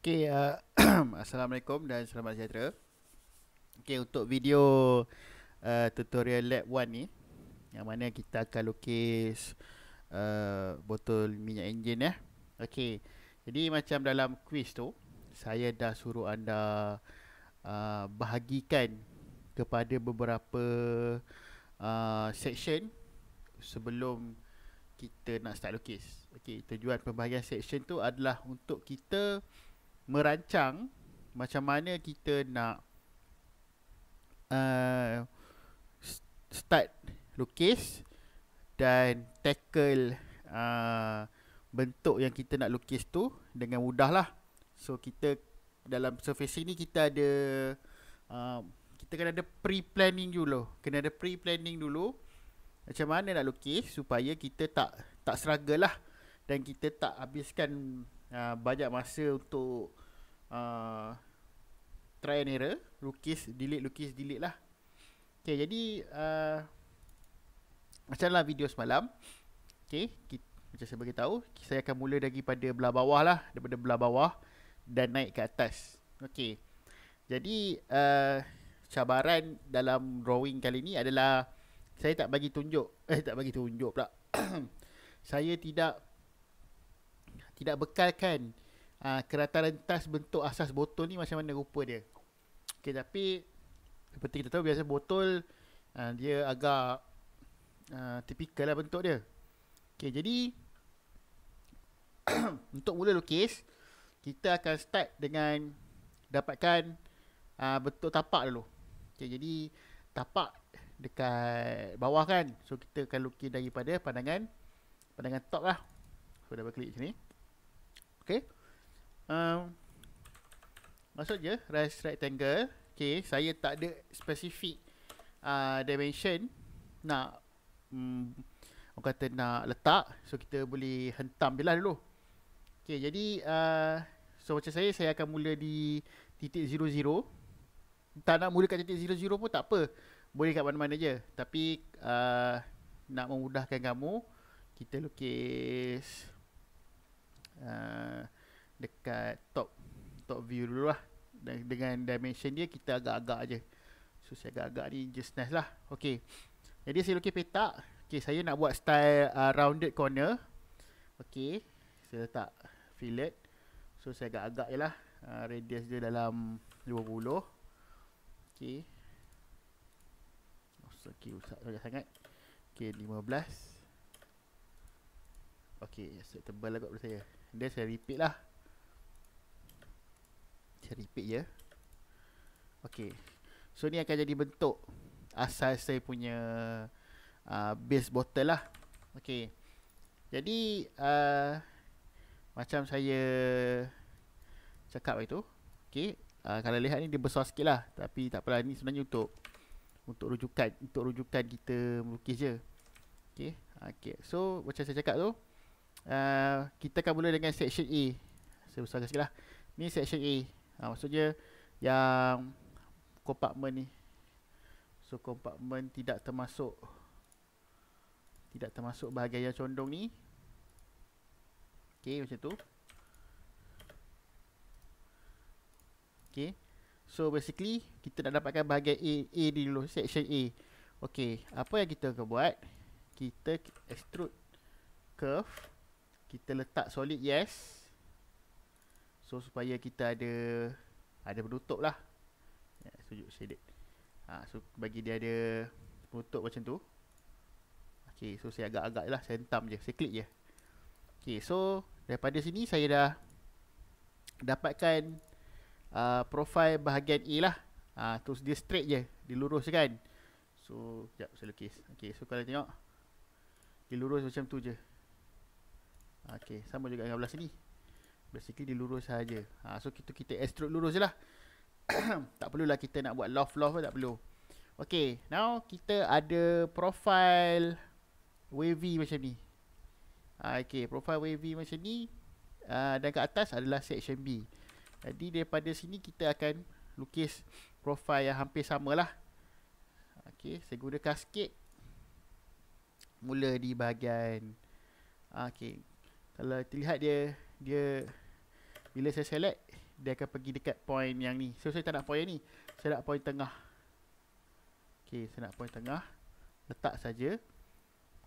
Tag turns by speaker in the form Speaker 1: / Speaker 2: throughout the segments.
Speaker 1: Okey, Assalamualaikum dan selamat sejahtera. Okey, untuk video tutorial lab 1 ni, yang mana kita akan lukis botol minyak enjin ya. Okey, jadi macam dalam quiz tu, saya dah suruh anda bahagikan kepada beberapa section sebelum kita nak start lukis. Okey, tujuan pembahagian section tu adalah untuk kita merancang macam mana kita nak start lukis dan tackle bentuk yang kita nak lukis tu dengan mudah lah. So kita dalam surface ni kita ada kita kena ada pre-planning dulu. Kena ada pre-planning dulu macam mana nak lukis supaya kita tak struggle lah, dan kita tak habiskan banyak masa untuk try and error, lukis delete lah. Okay, jadi macam lah video semalam. Okay, macam saya beritahu, saya akan mula daripada belah bawah lah, daripada belah bawah dan naik ke atas. Okay, jadi cabaran dalam drawing kali ni adalah saya tak bagi tunjuk pula. Saya tidak bekalkan kerata rentas bentuk asas botol ni macam mana rupa dia. Okay, tapi seperti kita tahu, biasa botol dia agak tipikal lah bentuk dia. Okay, jadi untuk mula lukis, kita akan start dengan dapatkan bentuk tapak dulu. Okay, jadi tapak dekat bawah kan, so kita akan lukis daripada pandangan top lah. So double klik sini. Okay, masuk je right rectangle. Okay, saya tak ada spesifik dimension nak orang kata nak letak, so kita boleh hentam je lah dulu. Okay, jadi so macam saya akan mula di titik 00. Tak nak mula kat titik 00 pun tak apa, boleh kat mana-mana je. Tapi nak memudahkan kamu, kita lukis dekat top view dulu lah. Dengan dimension dia kita agak-agak je. So saya agak-agak ni just nice lah. Okay, jadi saya lukis petak. Okay, saya nak buat style rounded corner. Okay, saya letak fillet. So saya agak-agak je lah, radius dia dalam 20. Okay, okay, usap sangat. Okay, 15. Okay, set tebal lah kot pada saya. Then saya repeat lah. Saya repeat je. Okay, so ni akan jadi bentuk asas saya punya base bottle lah. Okay, jadi macam saya cakap itu. Okay, kalau lihat ni dia besar sikit lah, tapi tak apalah, ni sebenarnya untuk rujukan kita melukis je. Okay, okay. So macam saya cakap tu, kita akan mula dengan section A. Saya besarkan sikit lah. Ni section A. Maksudnya yang kompartmen ni. So kompartmen tidak termasuk bahagian yang condong ni. Okay, macam tu. Okay, so basically kita nak dapatkan bahagian A dulu, section A. Okay, apa yang kita akan buat, kita extrude curve, kita letak solid yes. So supaya kita ada penutup lah. Tunjuk shaded. So bagi dia ada penutup macam tu. Okay, so saya agak-agak lah, saya hentam je, saya klik je. Okay, so daripada sini saya dah dapatkan profile bahagian A lah. Terus dia straight je, dia lurus kan. So sekejap saya lukis. Okay, so kalau tengok, dia lurus macam tu je. Okay, sama juga dengan belah sini. Basically dia lurus saja. So kita extrude lurus je lah. Tak perlulah kita nak buat loft pun tak perlu. Okay, now kita ada profile wavy macam ni. Okay, profile wavy macam ni. Dan kat atas adalah section B. Jadi daripada sini kita akan lukis profile yang hampir sama lah. Okay, saya guna cascade. Mula di bahagian okay, kalau terlihat dia bila saya select, dia akan pergi dekat point yang ni. So saya tak nak point yang ni, saya nak point tengah. Okay, saya nak point tengah. Letak saja.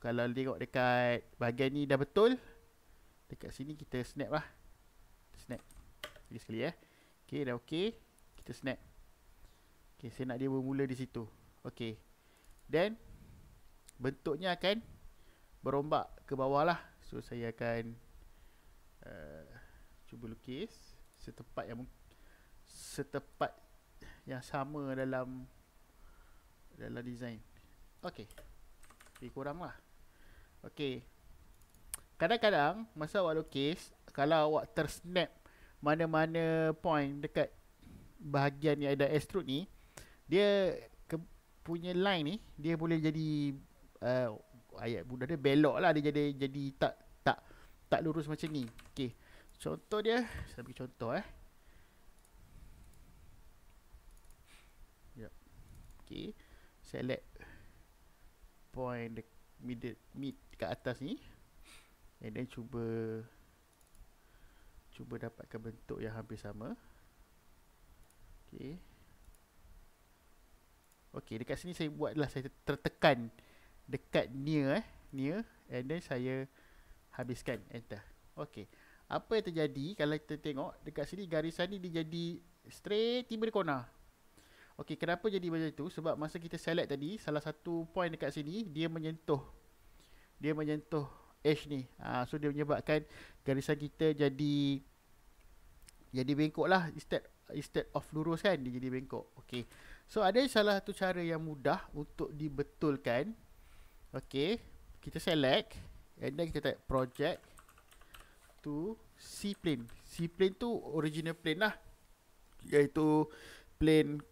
Speaker 1: Kalau tengok dekat bahagian ni dah betul, dekat sini kita snap lah. Snap lagi sekali Okay, dah okay, kita snap. Okay, saya nak dia bermula di situ. Okay, then bentuknya akan berombak ke bawah lah. So saya akan cuba lukis setepat yang sama dalam design. Okay, lebih kurang lah. Okay, kadang-kadang masa awak lukis, kalau awak tersnap mana-mana point dekat bahagian yang ada extrude ni, dia punya line ni dia boleh jadi ayat mudah dia belok lah, dia jadi tak lurus macam ni. Okay, contoh dia, saya bagi contoh yep. Okay, select point mid kat atas ni, and then cuba dapatkan bentuk yang hampir sama. Okay, okay, dekat sini saya buatlah, saya tertekan dekat near, and then saya habiskan, enter. Okay, apa yang terjadi kalau kita tengok dekat sini, garisan ni dia jadi straight, tiba di corner. Okay, kenapa jadi macam itu? Sebab masa kita select tadi, salah satu point dekat sini dia menyentuh edge ni. So dia menyebabkan garisan kita jadi bengkok lah, instead of lurus kan, dia jadi bengkok. Okay, so ada salah satu cara yang mudah untuk dibetulkan. Okay, kita select, and then kita type project to C plane. C plane tu original plane lah, iaitu plane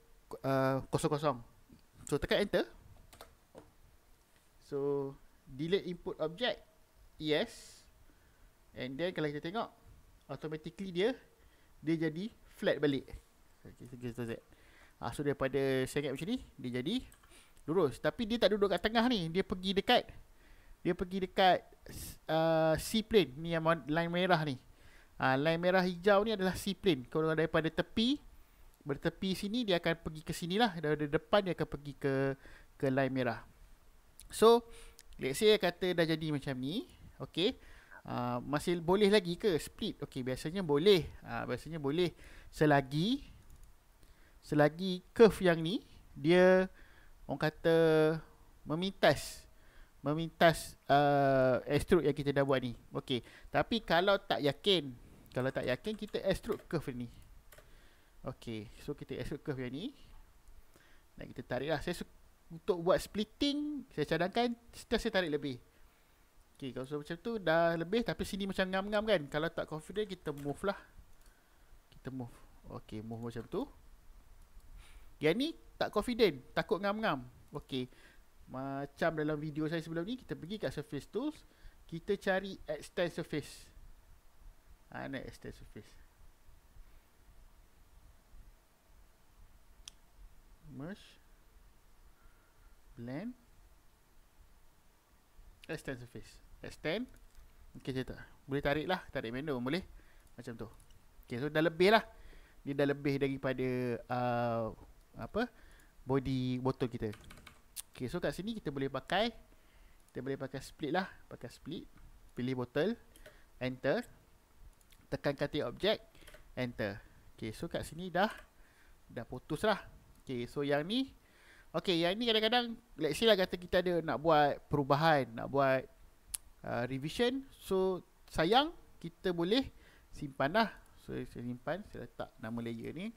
Speaker 1: kosong-kosong. So tekan enter. So delete input object, yes. And then kalau kita tengok, automatically dia jadi flat balik. Okay, so daripada saya ingat macam ni, dia jadi lurus. Tapi dia tak duduk kat tengah ni, dia pergi dekat C plane ni, yang line merah ni. Line merah hijau ni adalah C plane. Kalau daripada bertepi sini, dia akan pergi ke sini lah. Dari depan dia akan pergi ke line merah. So let's say kata dah jadi macam ni. Okay, masih boleh lagi ke split? Okay, biasanya boleh. Biasanya boleh selagi curve yang ni dia orang kata memintas extrude yang kita dah buat ni. Okay, tapi kalau tak yakin kita extrude curve ni. Okay, so kita extrude curve yang ni dan kita tarik lah. Untuk buat splitting, saya cadangkan saya tarik lebih. Okay, kalau macam tu dah lebih, tapi sini macam ngam-ngam kan. Kalau tak confident, kita move lah. Kita move. Okay, move macam tu. Yang ni tak confident, takut ngam-ngam. Okay, macam dalam video saya sebelum ni, kita pergi kat surface tools, kita cari extend surface. Nak extend surface, merge, blend, extend surface, extend. Okay, saya tak boleh tarik lah, tarik menu boleh macam tu. Okay, so dah lebih lah, dia dah lebih daripada body botol kita. Okay, so kat sini kita boleh pakai split lah, pakai split, pilih botol, enter, tekan katil objek, enter. Okay, so kat sini dah putus lah. Okay, so yang ni, okay, yang ni kadang-kadang let's say lah kata kita ada nak buat perubahan, nak buat revision, so sayang kita boleh simpan lah. So saya simpan, saya letak nama layer ni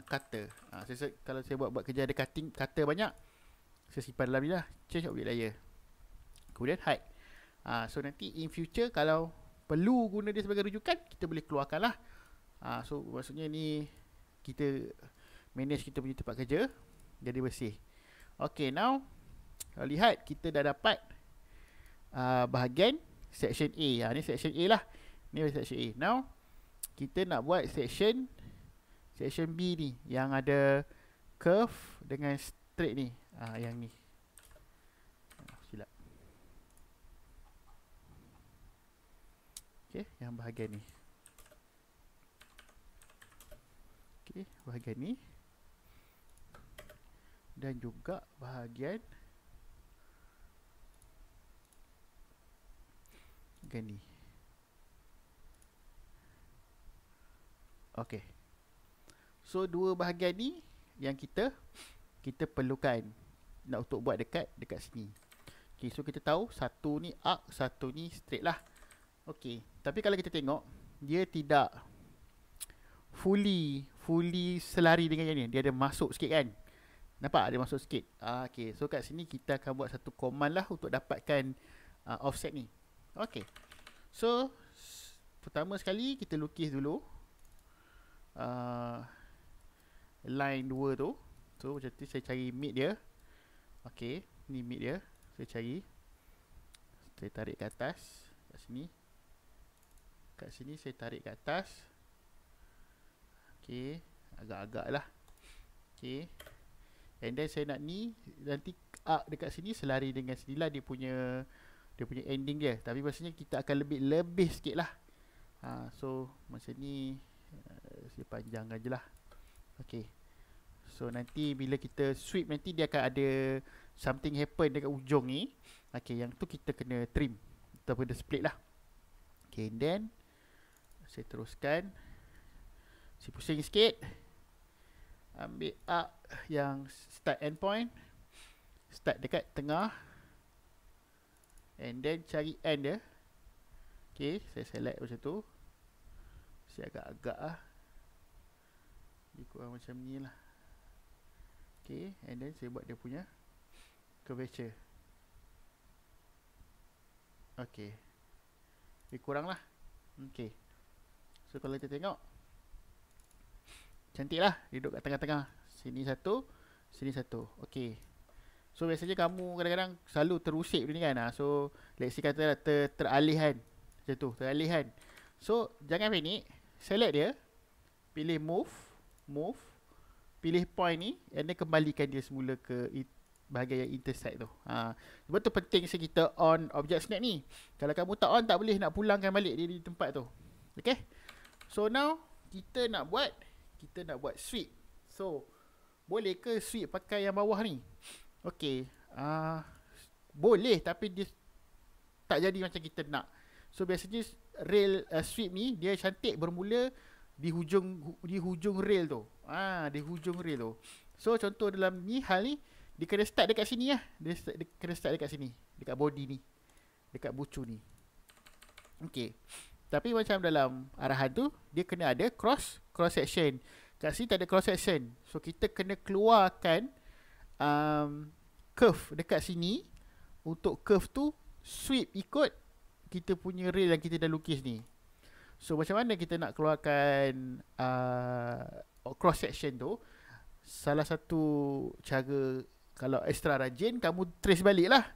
Speaker 1: cutter. Kalau saya buat kerja ada cutter banyak, saya simpan dalam ni lah, change object layer, kemudian hide. So nanti in future kalau perlu guna dia sebagai rujukan, kita boleh keluarkan lah. So maksudnya ni kita manage kita punya tempat kerja jadi bersih. Okay, now kalau lihat kita dah dapat bahagian section A. Ni section A lah, ni section A. Now kita nak buat section B ni, yang ada curve dengan straight ni. Yang ni silap. Okay, yang bahagian ni. Okay, bahagian ni. Dan juga bahagian ni. Okay. So dua bahagian ni yang kita perlukan nak untuk buat dekat sini. Okay, so kita tahu satu ni arc, satu ni straight lah. Okay, tapi kalau kita tengok dia tidak fully selari dengan yang ni. Dia ada masuk sikit kan. Nampak ada masuk sikit. Okay, so kat sini kita akan buat satu command lah untuk dapatkan offset ni. Okay, so pertama sekali kita lukis dulu line 2 tu. So macam tu saya cari mid dia. Okay, ni mid dia. Saya cari, saya tarik ke atas. Kat sini saya tarik ke atas. Okay, agak-agak lah. Okay, and then saya nak ni nanti arc dekat sini selari dengan sini lah dia punya ending dia. Tapi maksudnya kita akan lebih sikit lah. So macam ni, saya panjangkan je lah. Okay, so nanti bila kita sweep nanti dia akan ada something happen dekat ujung ni. Okay, yang tu kita kena trim ataupun split lah. Okay, and then saya teruskan. Saya pusing sikit. Ambil arc yang start end point. Start dekat tengah. And then cari end dia. Okay, saya select macam tu. Saya agak-agak lah. Dia kurang macam ni lah. Okay, and then saya buat dia punya curvature. Okay, dia kurang lah. Okay, so kalau kita tengok cantik lah. Dia duduk kat tengah-tengah. Sini satu, sini satu. Okay, so biasanya kamu kadang-kadang selalu terusik ni kan. So let's say kata teralihan macam tu, teralihan. So jangan panik. Select dia, pilih move, pilih point ni, and then kembalikan dia semula ke bahagian yang intersect tu. Sebab tu penting kita on object snap ni. Kalau kamu tak on, tak boleh nak pulangkan balik dia di tempat tu. Okay, so now kita nak buat sweep. So boleh ke sweep pakai yang bawah ni? Okay, boleh, tapi dia tak jadi macam kita nak. So biasanya rail sweep ni dia cantik bermula di hujung rail tu. Di hujung rail tu. So contoh dalam ni hal ni, dia kena start dekat sini lah. Dia kena start dekat sini, dekat body ni, dekat bucu ni. Okay, tapi macam dalam arahan tu dia kena ada cross section. Kat sini tak ada cross section. So kita kena keluarkan curve dekat sini. Untuk curve tu sweep ikut kita punya rail yang kita dah lukis ni. So macam mana kita nak keluarkan cross section tu? Salah satu cara, kalau extra rajin, kamu trace balik lah.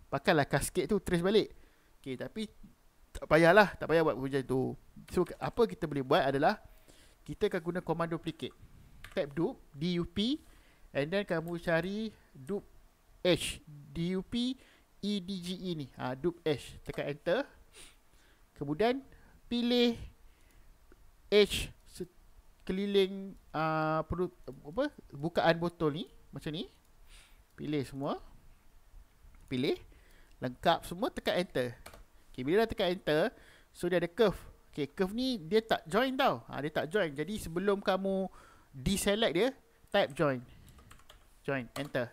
Speaker 1: Pakailah cascade tu, trace balik. Okay, tapi tak payah buat macam tu. So apa kita boleh buat adalah kita akan guna command duplicate. Type dup, dup, and then kamu cari dup h, dup edge ni. Dup h, tekan enter. Kemudian pilih H keliling bukaan botol ni macam ni. Pilih semua. Pilih lengkap semua, tekan enter. Okay, bila dah tekan enter, so dia ada curve. Okay, curve ni dia tak join tau. Dia tak join. Jadi sebelum kamu deselect dia, type join. Join, enter.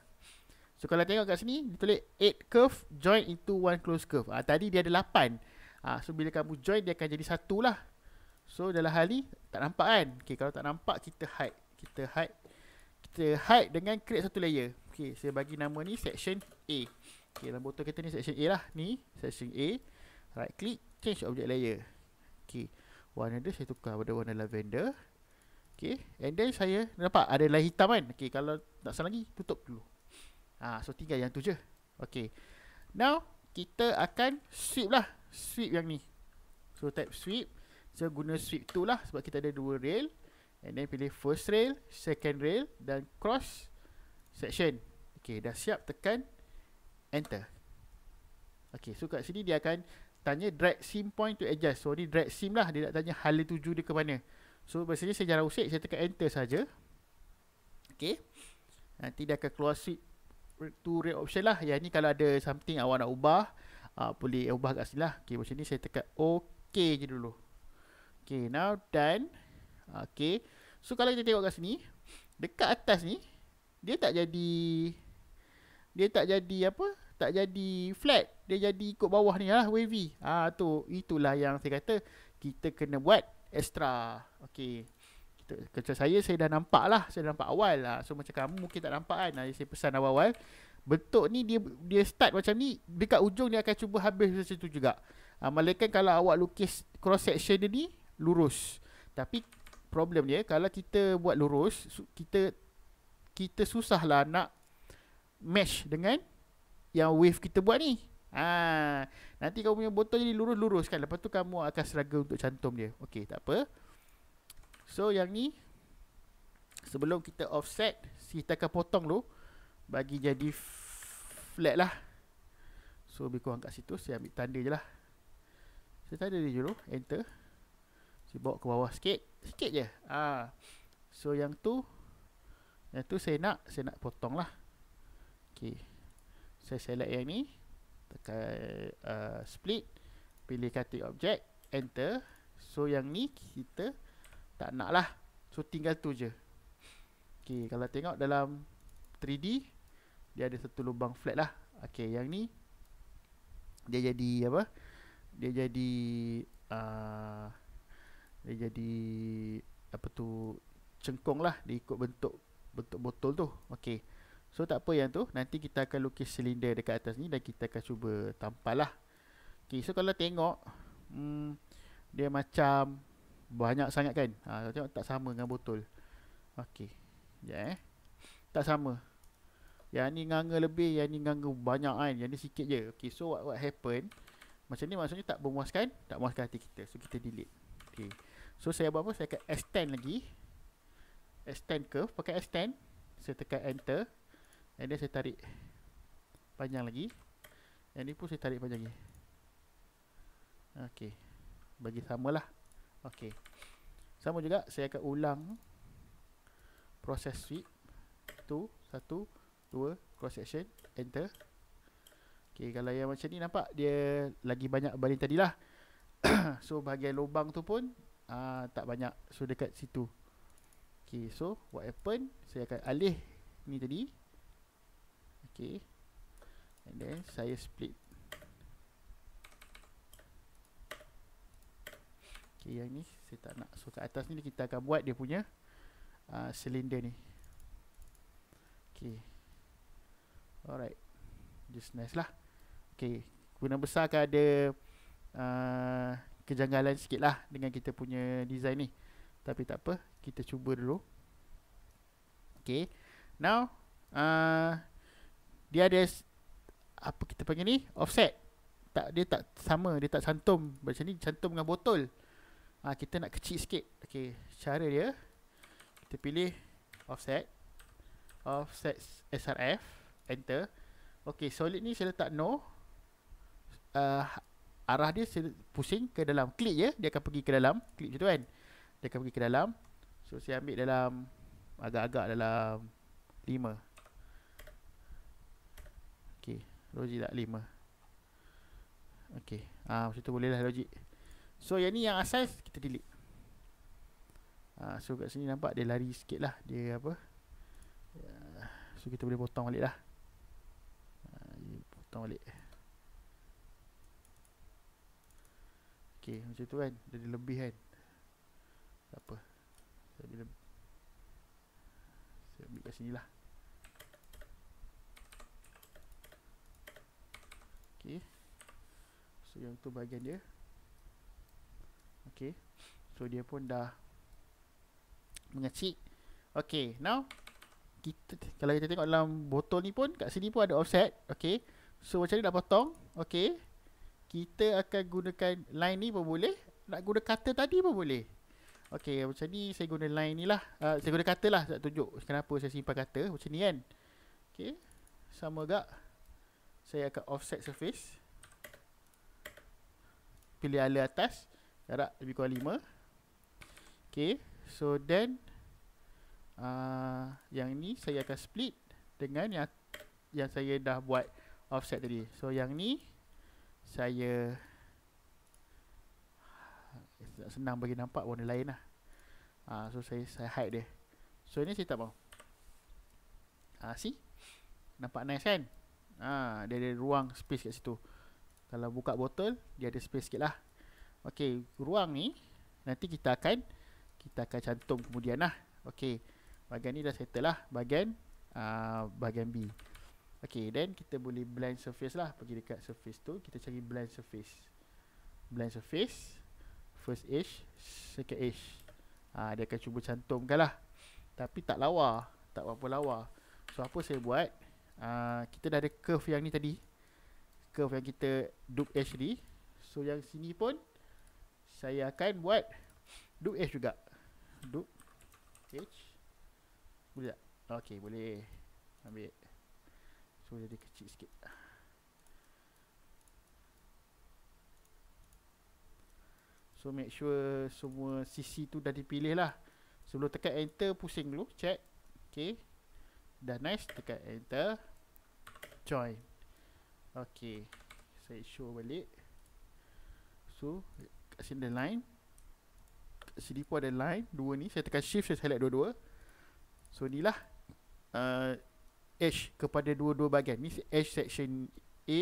Speaker 1: So kalau tengok kat sini, dia tulis 8 curve join into 1 close curve. Tadi dia ada 8. So bila kamu join, dia akan jadi satu lah. So dalam hal ni tak nampak kan. Okay, kalau tak nampak, kita hide. Kita hide dengan create satu layer. Okay, saya bagi nama ni section A. Okay, dalam botol kita ni section A lah. Ni section A. Right click, change object layer. Okay, warna dia saya tukar pada warna lavender. Okay, and then saya nampak ada line hitam kan. Okay, kalau nak salah lagi, tutup dulu. So tinggal yang tu je. Okay, now kita akan sweep lah. Sweep yang ni. So type sweep. So guna sweep tu lah, sebab kita ada dua rail. And then pilih first rail, second rail, dan cross section. Okay, dah siap, tekan enter. Okay, so kat sini dia akan tanya drag seam point to adjust. So ni drag seam lah, dia nak tanya hala tuju dia ke mana. So biasanya saya jarang usik, saya tekan enter saja. Okay, nanti dia akan keluar switch to red option lah. Yang ni kalau ada something awak nak ubah, boleh ubah kat sini lah. Okay, macam ni saya tekan OK je dulu. Okay, now done. Okay, so kalau kita tengok kat sini, dekat atas ni dia tak jadi apa, tak jadi flat, dia jadi ikut bawah ni lah, wavy. Itulah yang saya kata kita kena buat extra. Okay, macam saya dah nampak lah, saya dah nampak awal lah. So macam kamu mungkin tak nampak kan. Saya pesan awal-awal, bentuk ni dia start macam ni, dekat ujung dia akan cuba habis macam tu juga. Malaikat kalau awak lukis cross section dia ni lurus, tapi problem dia kalau kita buat lurus, kita susah lah nak match dengan yang wave kita buat ni. Nanti kamu punya botol jadi lurus-lurus kan, lepas tu kamu akan struggle untuk cantum dia. Okay, tak apa. So yang ni, sebelum kita offset, kita akan potong dulu bagi jadi flat lah. So lebih kurang kat situ, saya ambil tanda je lah. Saya tanda dia dulu, enter. Saya bawa ke bawah sikit je. So yang tu saya nak potong lah. Okay, saya select yang ni, tekan split, pilih cutting object, enter. So yang ni kita tak nak lah, so tinggal tu je. Okay, kalau tengok dalam 3D dia ada satu lubang flat lah. Okay, yang ni dia jadi apa, dia jadi apa tu, cengkung lah, dia ikut bentuk botol tu. Okay, so tak apa yang tu, nanti kita akan lukis silinder dekat atas ni dan kita akan cuba tampal lah. Okay, so kalau tengok dia macam banyak sangat kan. Kalau tengok tak sama dengan botol. Okay, tak sama. Yang ni nganga lebih, yang ni nganga banyak kan, yang ni sikit je. Okay, so what happen, macam ni maksudnya tak memuaskan, tak memuaskan hati kita. So kita delete. Okay, so saya buat apa, saya akan extend lagi, extend curve, pakai extend. Saya tekan enter, and then saya tarik panjang lagi. Yang ni pun saya tarik panjang lagi. Okay, bagi samalah. Okay, sama juga saya akan ulang proses sweep. 1, 2, cross section, enter. Okay, kalau yang macam ni nampak dia lagi banyak berbanding tadi lah. So bahagian lubang tu pun tak banyak, so dekat situ. Okay, so what happen, saya akan alih ni tadi. Okay, and then saya split. Okay, yang ni saya tak nak. So kat atas ni kita akan buat dia punya silinder ni. Okay, alright, just nice lah. Okay, guna besar akan ada kejanggalan sikit lah dengan kita punya design ni, tapi tak apa, kita cuba dulu. Okay, now dia ada apa kita panggil ni, offset. Dia tak sama, dia tak cantum macam ni, cantum dengan botol. Kita nak kecil sikit. Okay, cara dia, kita pilih offset SRF, enter. Okay, solid ni saya letak no. Arah dia saya pusing ke dalam, klik je, dia akan pergi ke dalam, klik macam tu kan, dia akan pergi ke dalam. So saya ambil dalam, agak-agak dalam 5. Okay, logik tak 5? Okay, macam tu boleh lah logik. So yang ni yang asal kita delete. So kat sini nampak dia lari sikit lah, dia apa, so kita boleh potong balik lah. Potong balik. Okay, macam tu kan, dia ada lebih kan, tak apa, saya ambil kat sini lah. Okay, so yang tu bahagian dia. Okay, so dia pun dah mengecil. Okay, now kalau kita tengok dalam botol ni pun, kat sini pun ada offset. Okay, so macam ni nak potong. Okay, kita akan gunakan line ni pun boleh, nak guna cutter tadi pun boleh. Okay, macam ni saya guna line ni lah, saya guna cutter lah, tak tunjuk kenapa saya simpan cutter macam ni kan. Okay, sama agak saya akan offset surface, pilih ala atas, jarak lebih kurang 5. Okay, So then yang ni saya akan split dengan yang saya dah buat offset tadi. So yang ni saya senang bagi nampak warna lain lah. So saya hide dia. So ini saya tak mau. See? Nampak nice kan? Dia ada ruang space kat situ. Kalau buka botol, dia ada space sikit lah. Okay, ruang ni nanti kita akan cantum kemudian lah. Okay, bahagian ni dah settle lah. Bahagian B. Okay, then kita boleh blend surface lah. Pergi dekat surface tu, kita cari blend surface. Blend surface, first edge, second edge. Dia akan cuba cantumkan lah. Tapi tak lawa, tak berapa lawa. So apa saya buat, kita dah ada curve yang ni tadi, curve yang kita dupe edge ni. So yang sini pun saya akan buat dupe edge juga. Dupe edge. Boleh tak? Ok, boleh. Ambil. So jadi kecil sikit. So make sure semua sisi tu dah dipilih lah. Sebelum tekan enter, pusing dulu, check. Ok, dah nice, tekan enter, join. Ok, saya show balik. So kat sini ada line, kat sini pun ada line, dua ni. Saya tekan shift, saya select dua-dua. So ni lah edge kepada dua-dua bahagian. Ni edge section A,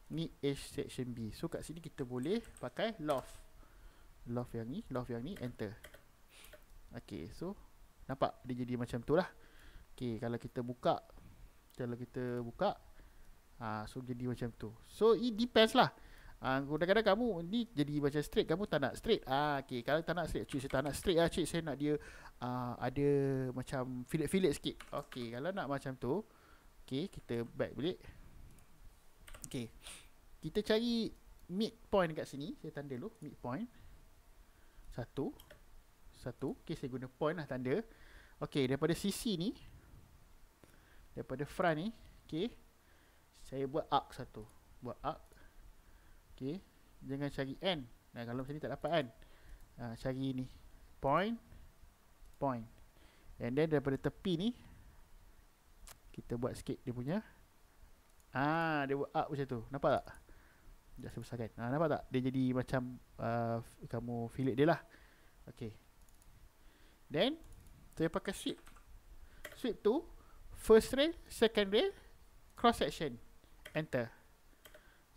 Speaker 1: ni edge section B. So kat sini kita boleh pakai loft. Loft yang ni, enter. Ok, so nampak dia jadi macam tu lah. Ok, kalau kita buka, so jadi macam tu. So it depends lah. Kadang-kadang kamu ni jadi macam straight, kamu tak nak straight. Ok, kalau tak nak straight, cik saya tak nak straight lah, cik saya nak dia ada macam fillet-fillet sikit. Ok, kalau nak macam tu, ok, kita back balik. Ok, kita cari mid point dekat sini. Saya tanda dulu mid point. Satu. Ok, saya guna point lah tanda. Ok, daripada sisi ni, daripada front ni, ok, saya buat arc satu. Buat arc. Ok, jangan cari end. Kalau macam ni tak dapat kan. Cari ni point. And then daripada tepi ni, kita buat sikit dia punya. Dia buat arc macam tu. Nampak tak? Sekejap saya besarkan. Nampak tak? Dia jadi macam kamu fillet dia lah. Ok, then saya pakai sweep. Sweep tu first rail, second rail, cross section, enter.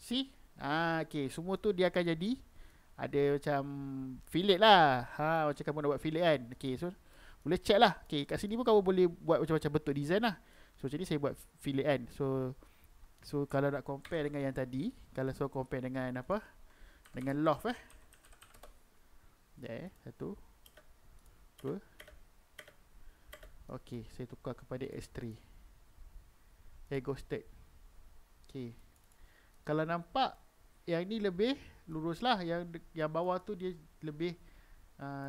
Speaker 1: See? Ok, semua tu dia akan jadi ada macam fillet lah. Macam kamu nak buat fillet kan. Ok, so boleh check lah. Ok, kat sini pun kamu boleh buat macam-macam bentuk design lah. So macam ni saya buat fillet kan. So kalau nak compare dengan yang tadi, kalau so compare dengan apa, dengan loft satu, dua. Ok, saya tukar kepada S3 ghosted. Ok, kalau nampak yang ni lebih lurus lah. Yang bawah tu dia lebih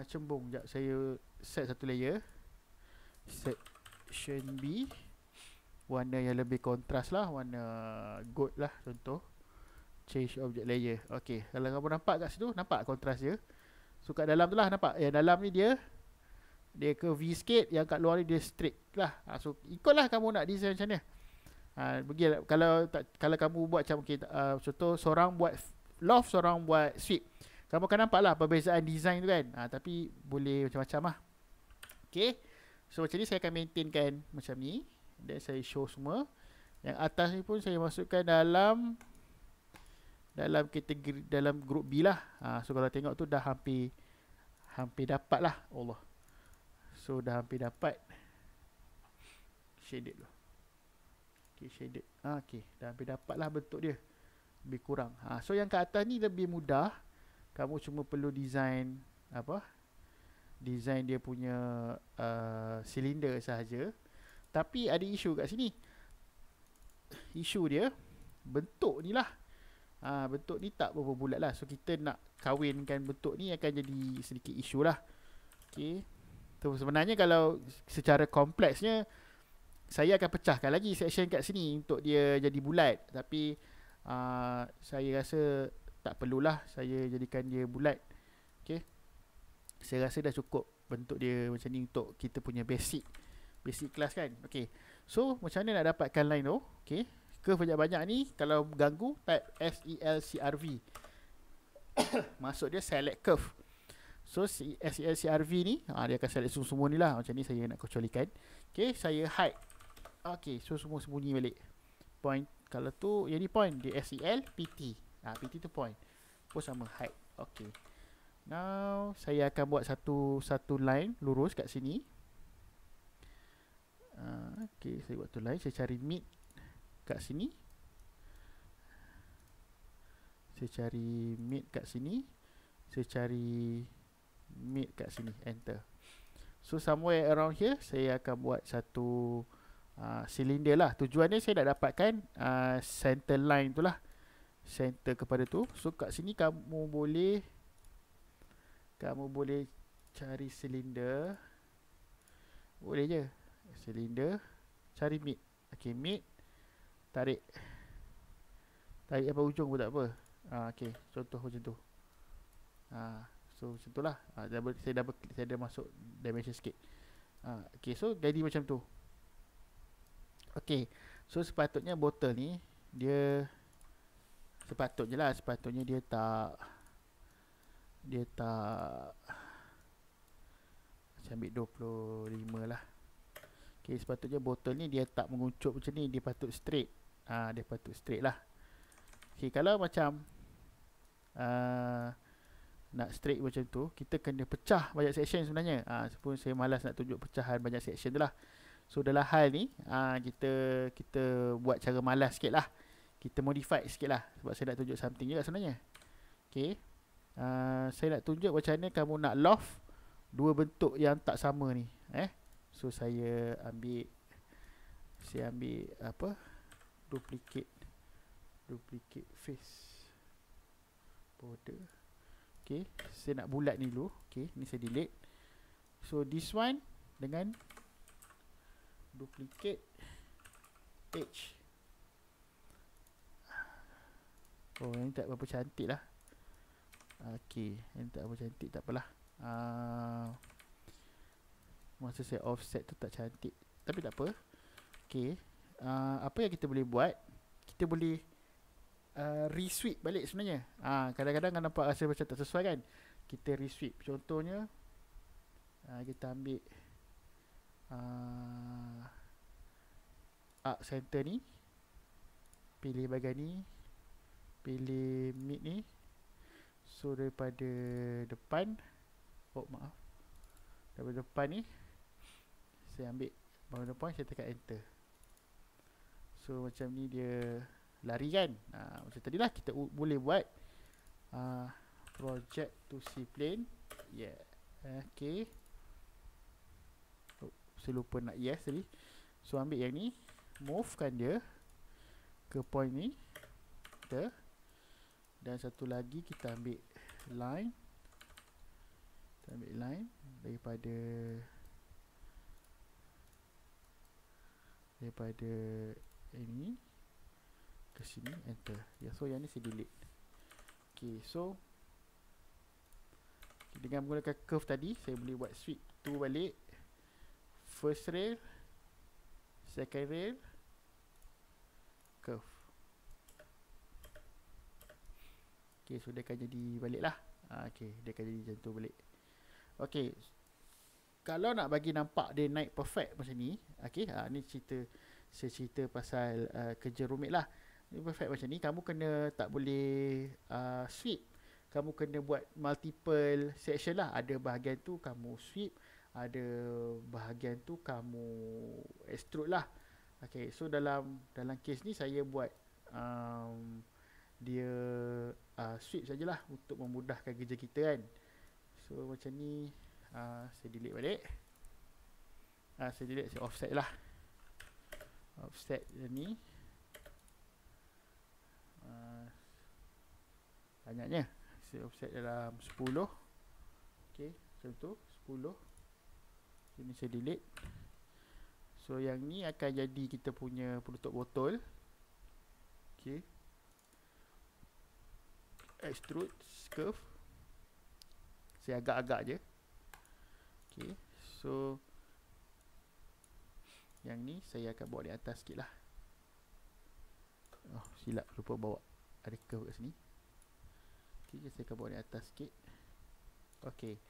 Speaker 1: cembung. Sekejap saya set satu layer, section B, warna yang lebih kontras lah, warna gold lah contoh. Change object layer. Ok, kalau kamu nampak kat situ, nampak kontras dia. So kat dalam tu lah, nampak yang dalam ni dia ke V sikit, yang kat luar ni dia straight lah. So ikutlah kamu nak design macam ni. Kalau kamu buat macam contoh seorang buat loft, seorang buat sweep, kamu akan nampak lah perbezaan design tu kan. Tapi boleh macam-macam lah. Okay, so macam ni saya akan maintainkan macam ni. Dan saya show semua. Yang atas ni pun saya masukkan dalam kategori, dalam group B lah. So kalau tengok tu dah hampir dapat lah. Allah. So dah hampir dapat. Shaded dulu. Okay, shaded. Okay, dah hampir dapat lah bentuk dia. Lebih kurang. So yang kat atas ni lebih mudah. Kamu cuma perlu design design dia punya silinder sahaja. Tapi ada isu kat sini. Isu dia bentuk ni lah. Bentuk ni tak berapa bulat lah. So kita nak kawinkan bentuk ni akan jadi sedikit isu lah. Okay, so sebenarnya kalau secara kompleksnya, saya akan pecahkan lagi section kat sini untuk dia jadi bulat. Tapi saya rasa tak perlulah saya jadikan dia bulat. Okay, saya rasa dah cukup bentuk dia macam ni untuk kita punya basic class kan. Okay, so macam mana nak dapatkan line tu? Okay, curve banyak-banyak ni kalau ganggu type SELCRV. Masuk dia select curve. So SELCRV ni dia akan select semua ni lah. Macam ni saya nak kecualikan. Okay, saya hide. Okay, so semua sembunyi balik. Point, kalau tu yang ni point, dia SEL PT. PT tu point. Pun sama hide. Okay, now saya akan buat satu line lurus kat sini. Okay, saya buat tu line. Saya cari mid kat sini. Saya cari mid kat sini. Saya cari mid kat sini. Enter. So somewhere around here saya akan buat satu silinder lah. Tujuannya saya nak dapatkan center line tu lah. Center kepada tu. So kat sini kamu boleh cari silinder. Boleh je. Silinder, cari mid. Okay, mid, tarik apa ujung pun tak apa. Okay, contoh macam tu. So macam tu lah. Saya dah masuk dimension sikit. Okay, so jadi macam tu. Okay, so sepatutnya botol ni dia sepatutnya dia tak macam ambil 25 lah. Okay, sepatutnya botol ni dia tak menguncup macam ni. Dia patut straight. Dia patut straight lah. Okay, kalau macam nak straight macam tu, kita kena pecah banyak section sebenarnya. Sepun saya malas nak tunjuk pecahan banyak section tu lah. So dalam hal ni kita buat cara malas sikit lah. Kita modify sikit lah. Sebab saya nak tunjuk something juga sebenarnya. Okay, saya nak tunjuk macam mana kamu nak loft dua bentuk yang tak sama ni. So saya ambil apa, duplicate face border. Okay, saya nak bulat ni dulu. Okay, ni saya delete. So this one dengan duplicate edge. Oh, ini tak berapa cantik lah. Okay, ini tak berapa cantik, tak apalah. Masa saya offset tu tak cantik, tapi tak apa. Okay, apa yang kita boleh buat, kita boleh resweep balik sebenarnya. Kadang-kadang kan nampak rasa macam tak sesuai kan. Kita resweep. Contohnya kita ambil arc center ni, pilih bahagian ni, pilih mid ni. So daripada depan, daripada depan ni saya ambil boundary point, saya tekan enter. So macam ni dia lari kan. Macam tadi lah kita boleh buat project to C plane. Okay, saya lupa nak yes tadi. So ambil yang ni, move kan dia ke point ni, dan satu lagi kita ambil line. Kita ambil line daripada ini ke sini, enter. So yang ni saya delete. Okay, so dengan menggunakan curve tadi, saya boleh buat sweep tu balik. First rail, second rail, curve. Okay, so dia akan jadi balik lah. Okay, dia akan jadi macam tu balik. Okay, kalau nak bagi nampak dia naik perfect macam ni, okay, ni saya cerita pasal kerja rumit lah. Ni perfect macam ni, kamu kena tak boleh sweep. Kamu kena buat multiple section lah. Ada bahagian tu kamu sweep, ada bahagian tu kamu extrude lah. Okay, so dalam case ni saya buat dia sweep sajalah untuk memudahkan kerja kita kan. So macam ni, saya delete balik. Saya offset lah. Offset ni banyaknya. Saya offset dalam 10. Okay, macam tu 10. Ini saya delete. So yang ni akan jadi kita punya penutup botol. Okay, extrude curve. Saya agak-agak je. Okay, so yang ni saya akan bawa di atas sikit lah. Oh, silap, lupa bawa ada curve kat sini. Okay, saya akan bawa di atas sikit. Okay.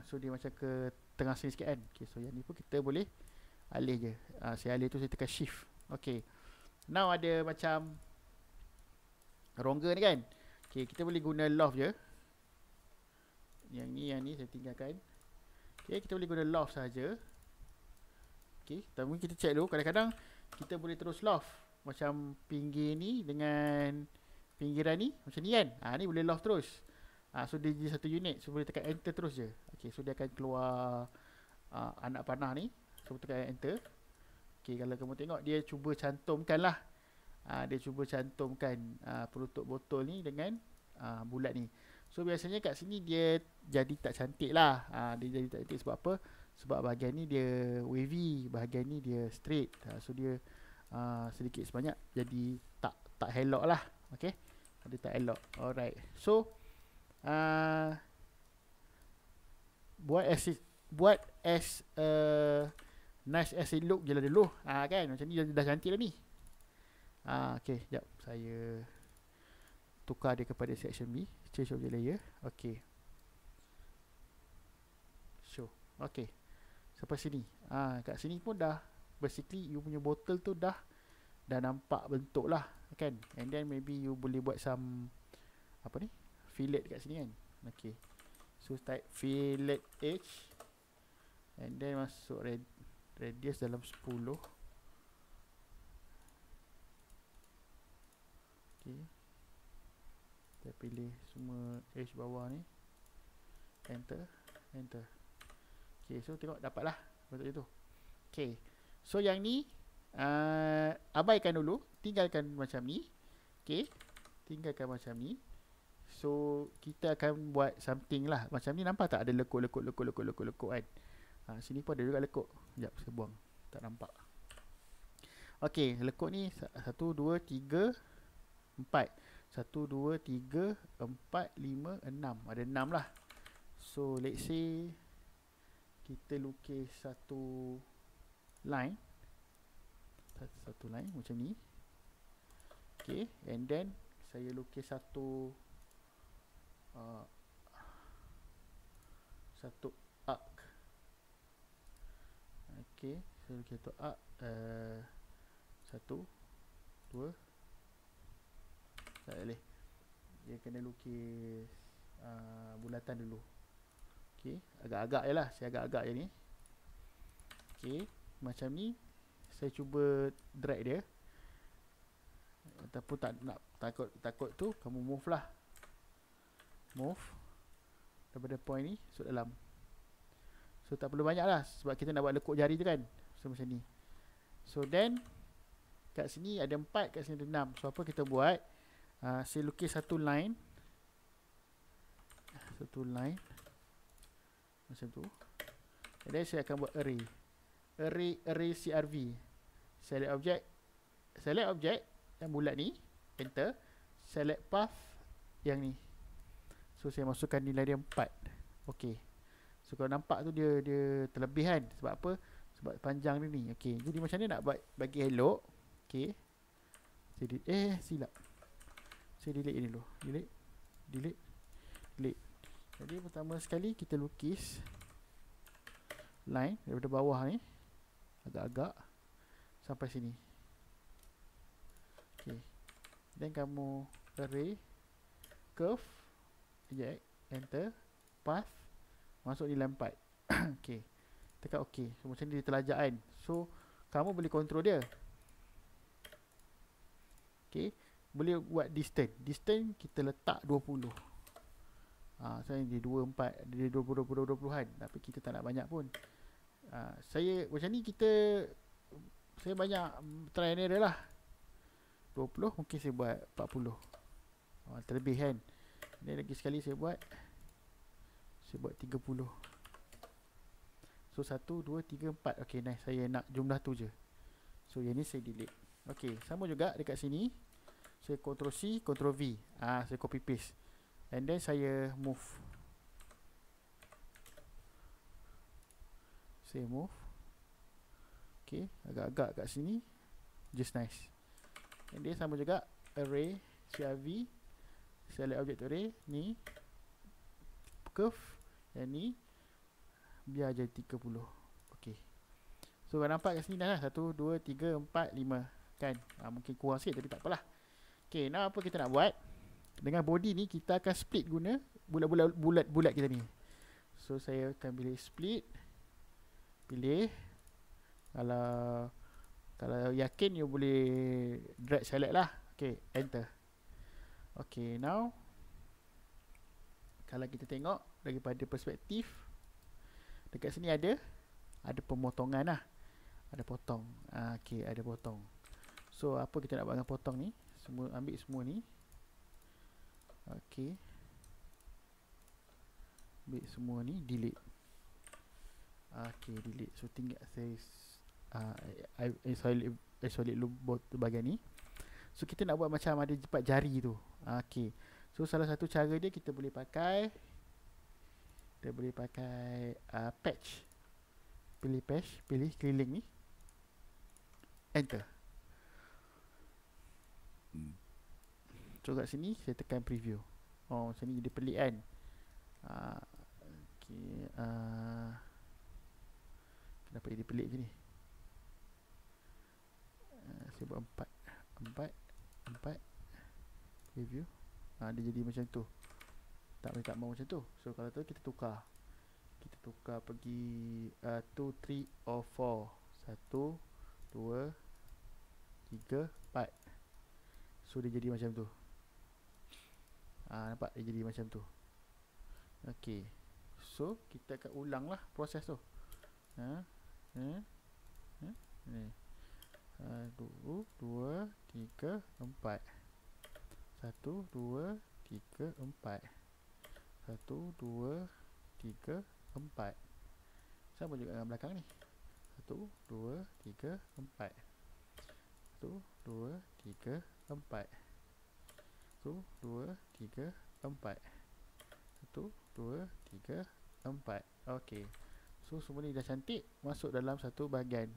Speaker 1: So dia macam ke tengah sini sikit kan. Okay, so yang ni pun kita boleh alih je. Saya alih tu saya tekan shift. Okay, now ada macam rongga ni kan. Okay, kita boleh guna loft je. Yang ni saya tinggalkan. Okay, kita boleh guna loft saja. Okay, tapi kita check dulu. Kadang-kadang kita boleh terus loft. Macam pinggir ni dengan pinggiran ni. Macam ni kan. Ni boleh loft terus. So dia jadi satu unit. So boleh tekan enter terus je. Okay, so dia akan keluar anak panah ni. So tekan enter. Okay, kalau kamu tengok dia cuba cantumkan lah. Dia cuba cantumkan penutup botol ni dengan bulat ni. So biasanya kat sini dia jadi tak cantik lah. Dia jadi tak cantik sebab apa? Sebab bahagian ni dia wavy, bahagian ni dia straight. So dia sedikit sebanyak jadi tak elok lah. Okay, dia tak elok. Alright, so buat as nice as it look je lah dulu. Kan macam ni dah cantik dah ni. Okay, sekejap saya tukar dia kepada section B, change object layer. Okay, show. Okay, sampai sini. Kat sini pun dah basically you punya botol tu dah nampak bentuk lah kan. And then maybe you boleh buat some apa ni, fillet kat sini kan. Okay, so type fillet edge and then masuk radius dalam 10. Okay, kita pilih semua edge bawah ni, enter. Okay, so tengok dapat lah bentuk itu. Okay, so yang ni abaikan dulu, tinggalkan macam ni. Okay, tinggalkan macam ni. So kita akan buat something lah. Macam ni, nampak tak ada lekuk kan. Sini pun ada juga lekuk. Sekejap saya buang, tak nampak. Okay, lekuk ni 1, 2, 3, 4. 1, 2, 3, 4, 5, 6. Ada 6 lah. So let's say kita lukis satu line. Satu line macam ni. Okay, and then saya lukis satu arc. Okay, saya lukis satu arc. 1, 2. Tak boleh. Dia kena lukis bulatan dulu. Okay, agak-agak je lah. Saya agak-agak je ni. Okay, macam ni. Saya cuba drag dia. Ataupun tak nak, takut tu kamu move lah. Move daripada point ni masuk dalam. So tak perlu banyak lah, sebab kita nak buat lekuk jari tu kan. So macam ni. So then kat sini ada 4, kat sini ada 6. So apa kita buat? Saya lukis satu line. Macam tu. And then saya akan buat array CRV. Select object yang bulat ni, enter. Select path yang ni. So saya masukkan nilai dia 4. Okay, so kalau nampak tu dia terlebih kan. Sebab apa? Sebab panjang dia ni. Okay, jadi macam ni nak buat bagi elok. Okay, silap. Saya delete ini dulu. Delete. Jadi pertama sekali kita lukis line daripada bawah ni, agak-agak sampai sini. Okay, then kamu array curve, eject, enter, path, masuk nilai 4. Okay, tekan OK. So macam ni dia terlajak kan. So kamu boleh control dia. Okay, boleh buat distance kita letak 20. Saya dia 24, dia 20-an, tapi kita tak nak banyak pun. Saya macam ni, saya banyak try and error lah. 20 mungkin saya buat 40. Terlebih kan. Dan lagi sekali saya buat 30. So 1, 2, 3, 4. Okay, nice. Saya nak jumlah tu je. So yang ni saya delete. Okay, sama juga dekat sini. Saya Ctrl C, Ctrl V. Saya copy paste. And then saya move. Saya move. Okay, agak-agak kat sini. Just nice. And dia sama juga, array CRV, select object array, ni curve, yang ni biar jadi 30. Okay, so kalau nampak kat sini dah lah, 1, 2, 3, 4, 5 kan. Mungkin kurang sikit tapi tak apalah. Okay, now apa kita nak buat? Dengan body ni kita akan split guna bulat-bulat kita ni. So saya akan pilih split. Pilih. Kalau yakin you boleh drag select lah. Okay, enter. Okay, now kalau kita tengok daripada perspektif, dekat sini ada pemotongan lah. Ada potong. Okay, ada potong. So apa kita nak buat dengan potong ni? Ambil semua ni. Okay, ambil semua ni, delete. Okay, delete. So tinggal saya isolate bahagian ni. So kita nak buat macam ada 4 jari tu. Okay, so salah satu cara dia kita boleh pakai patch. Pilih patch, pilih keliling ni, enter. So kat sini saya tekan preview. Oh, macam ni jadi pelik kan. Okay, kenapa jadi pelik je ni? Saya buat 4 preview. Dia jadi macam tu. Tak mau macam tu. So kalau tu kita tukar pergi 2, 3 or 4. 1, 2, 3, 4. So dia jadi macam tu. Nampak dia jadi macam tu. Okay, so kita akan ulang lah proses tu. Ni 1, 2, 3, 4. 1, 2, 3, 4. 1, 2, 3, 4. Sama juga dengan belakang ni. 1, 2, 3, 4. 1, 2, 3, 4. 1, 2, 3, 4. 1, 2, 3, 4. Okay, so semua ni dah cantik masuk dalam satu bahagian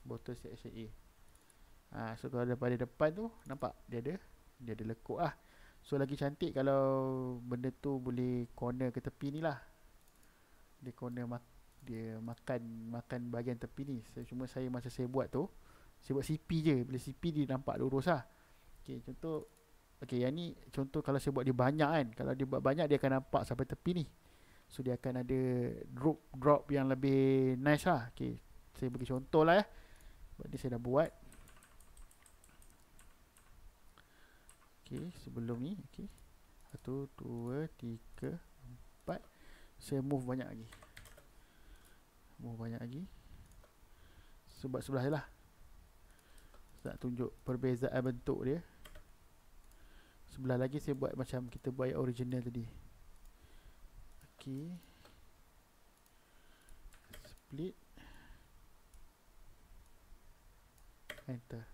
Speaker 1: bottom section A. So kalau daripada depan tu nampak dia ada lekuk lah. So lagi cantik kalau benda tu boleh corner ke tepi ni lah. Dia corner dia makan bahagian tepi ni. Saya masa saya buat tu, saya buat CP je. Bila CP dia nampak lurus lah. Okay, contoh. Okay, yang ni contoh kalau saya buat dia banyak kan. Kalau dia buat banyak dia akan nampak sampai tepi ni. So dia akan ada drop yang lebih nice lah. Okay, saya bagi contoh lah ya. Sebab ni saya dah buat. Okay, sebelum ni. Okay, 1, 2, 3, 4. Saya move banyak lagi. Sebab sebelah je lah. Saya nak tunjuk perbezaan bentuk dia. Sebelah lagi saya buat macam kita buat yang original tadi. Okay, split, enter.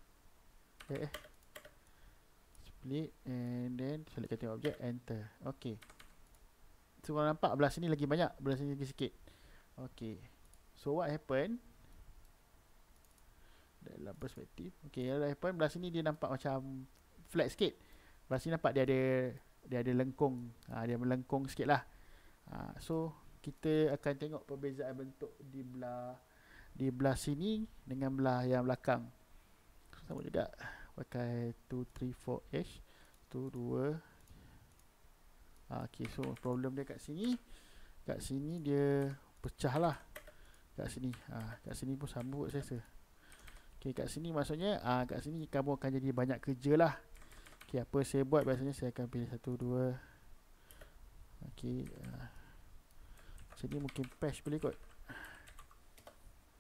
Speaker 1: Split and then select cutting object, enter. Okay, so kalau nampak belah sini lagi banyak, belah sini lagi sikit. Okay, so what happen dalam perspektif? Okay, yang happen belah sini dia nampak macam flat sikit. Belah sini nampak dia ada lengkung. Dia melengkung sikit lah. So kita akan tengok perbezaan bentuk di belah sini dengan belah yang belakang. Sama juga pakai 2, 3, 4 H. 1, 2. Okay, so problem dia kat sini. Kat sini dia pecah lah. Kat sini pun sama buat saya. Okay, kat sini maksudnya kat sini kamu akan jadi banyak kerja lah. Okay, apa saya buat biasanya saya akan pilih 1, 2. Okay, macam ni mungkin patch boleh kot.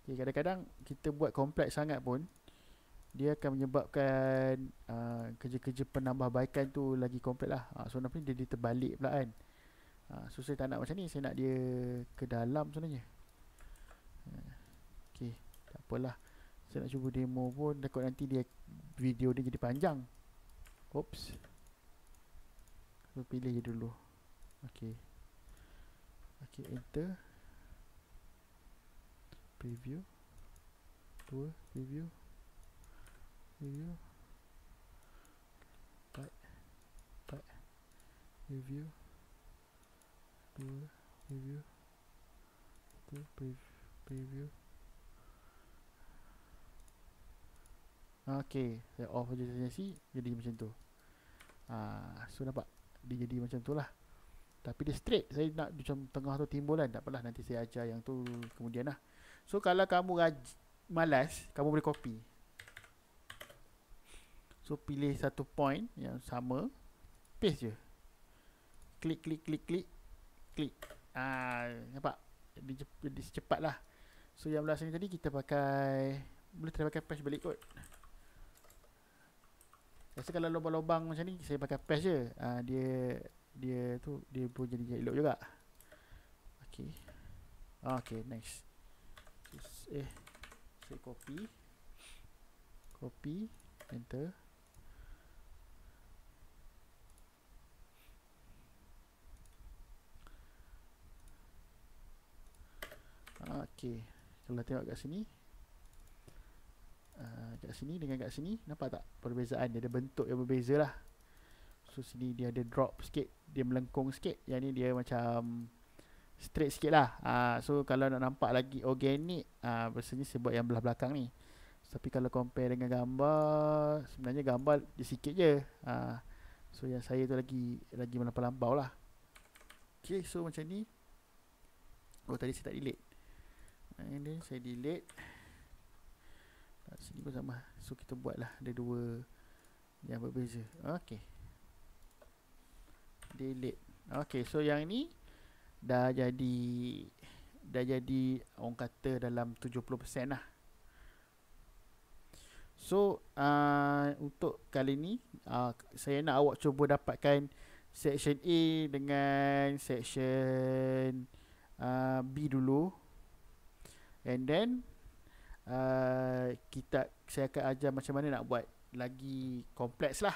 Speaker 1: Okay, kadang-kadang kita buat kompleks sangat pun dia akan menyebabkan kerja-kerja penambahbaikan tu lagi kompleks lah. So nanti dia terbalik pula kan. So saya tak nak macam ni. Saya nak dia ke dalam sebenarnya. Okay, tak apalah. Saya nak cuba demo pun takut nanti video dia jadi panjang. Oops. So pilih je dulu. Okay, enter. preview, 2 preview, preview, 4 preview, 2 preview, 2 preview. Okay, saya off je destinasi, jadi macam tu. So nampak dia jadi macam tu lah. Tapi dia straight. Saya nak macam tengah tu timbul kan. Tak apalah, nanti saya ajar yang tu kemudian lah. So kalau kamu malas, kamu boleh copy. So pilih satu point yang sama, paste je. Klik. Nampak? Jadi secepat lah. So yang belah sini tadi kita pakai, boleh try pakai patch balik kot. Rasa kalau lubang-lubang macam ni saya pakai patch je. Dia pun jadi elok juga. Okay, next. Saya copy, enter. Okay, kalau tengok kat sini, dengan kat sini, nampak tak perbezaan? Dia ada bentuk yang berbeza lah. So sini dia ada drop sikit, dia melengkung sikit. Yang ni dia macam straight sikit lah. So kalau nak nampak lagi organic, biasanya saya buat yang belah belakang ni. Tapi kalau compare dengan gambar, sebenarnya gambar dia sikit je. So yang saya tu lagi melampau-lampau lah. Okay, so macam ni. Tadi saya tak delete. And then saya delete. Sini pun sama. So kita buat lah, ada dua yang berbeza. Okay, delete. Okay, so yang ni dah jadi orang kata dalam 70% lah. So untuk kali ni saya nak awak cuba dapatkan section A dengan section B dulu. And then saya akan ajar macam mana nak buat lagi kompleks lah.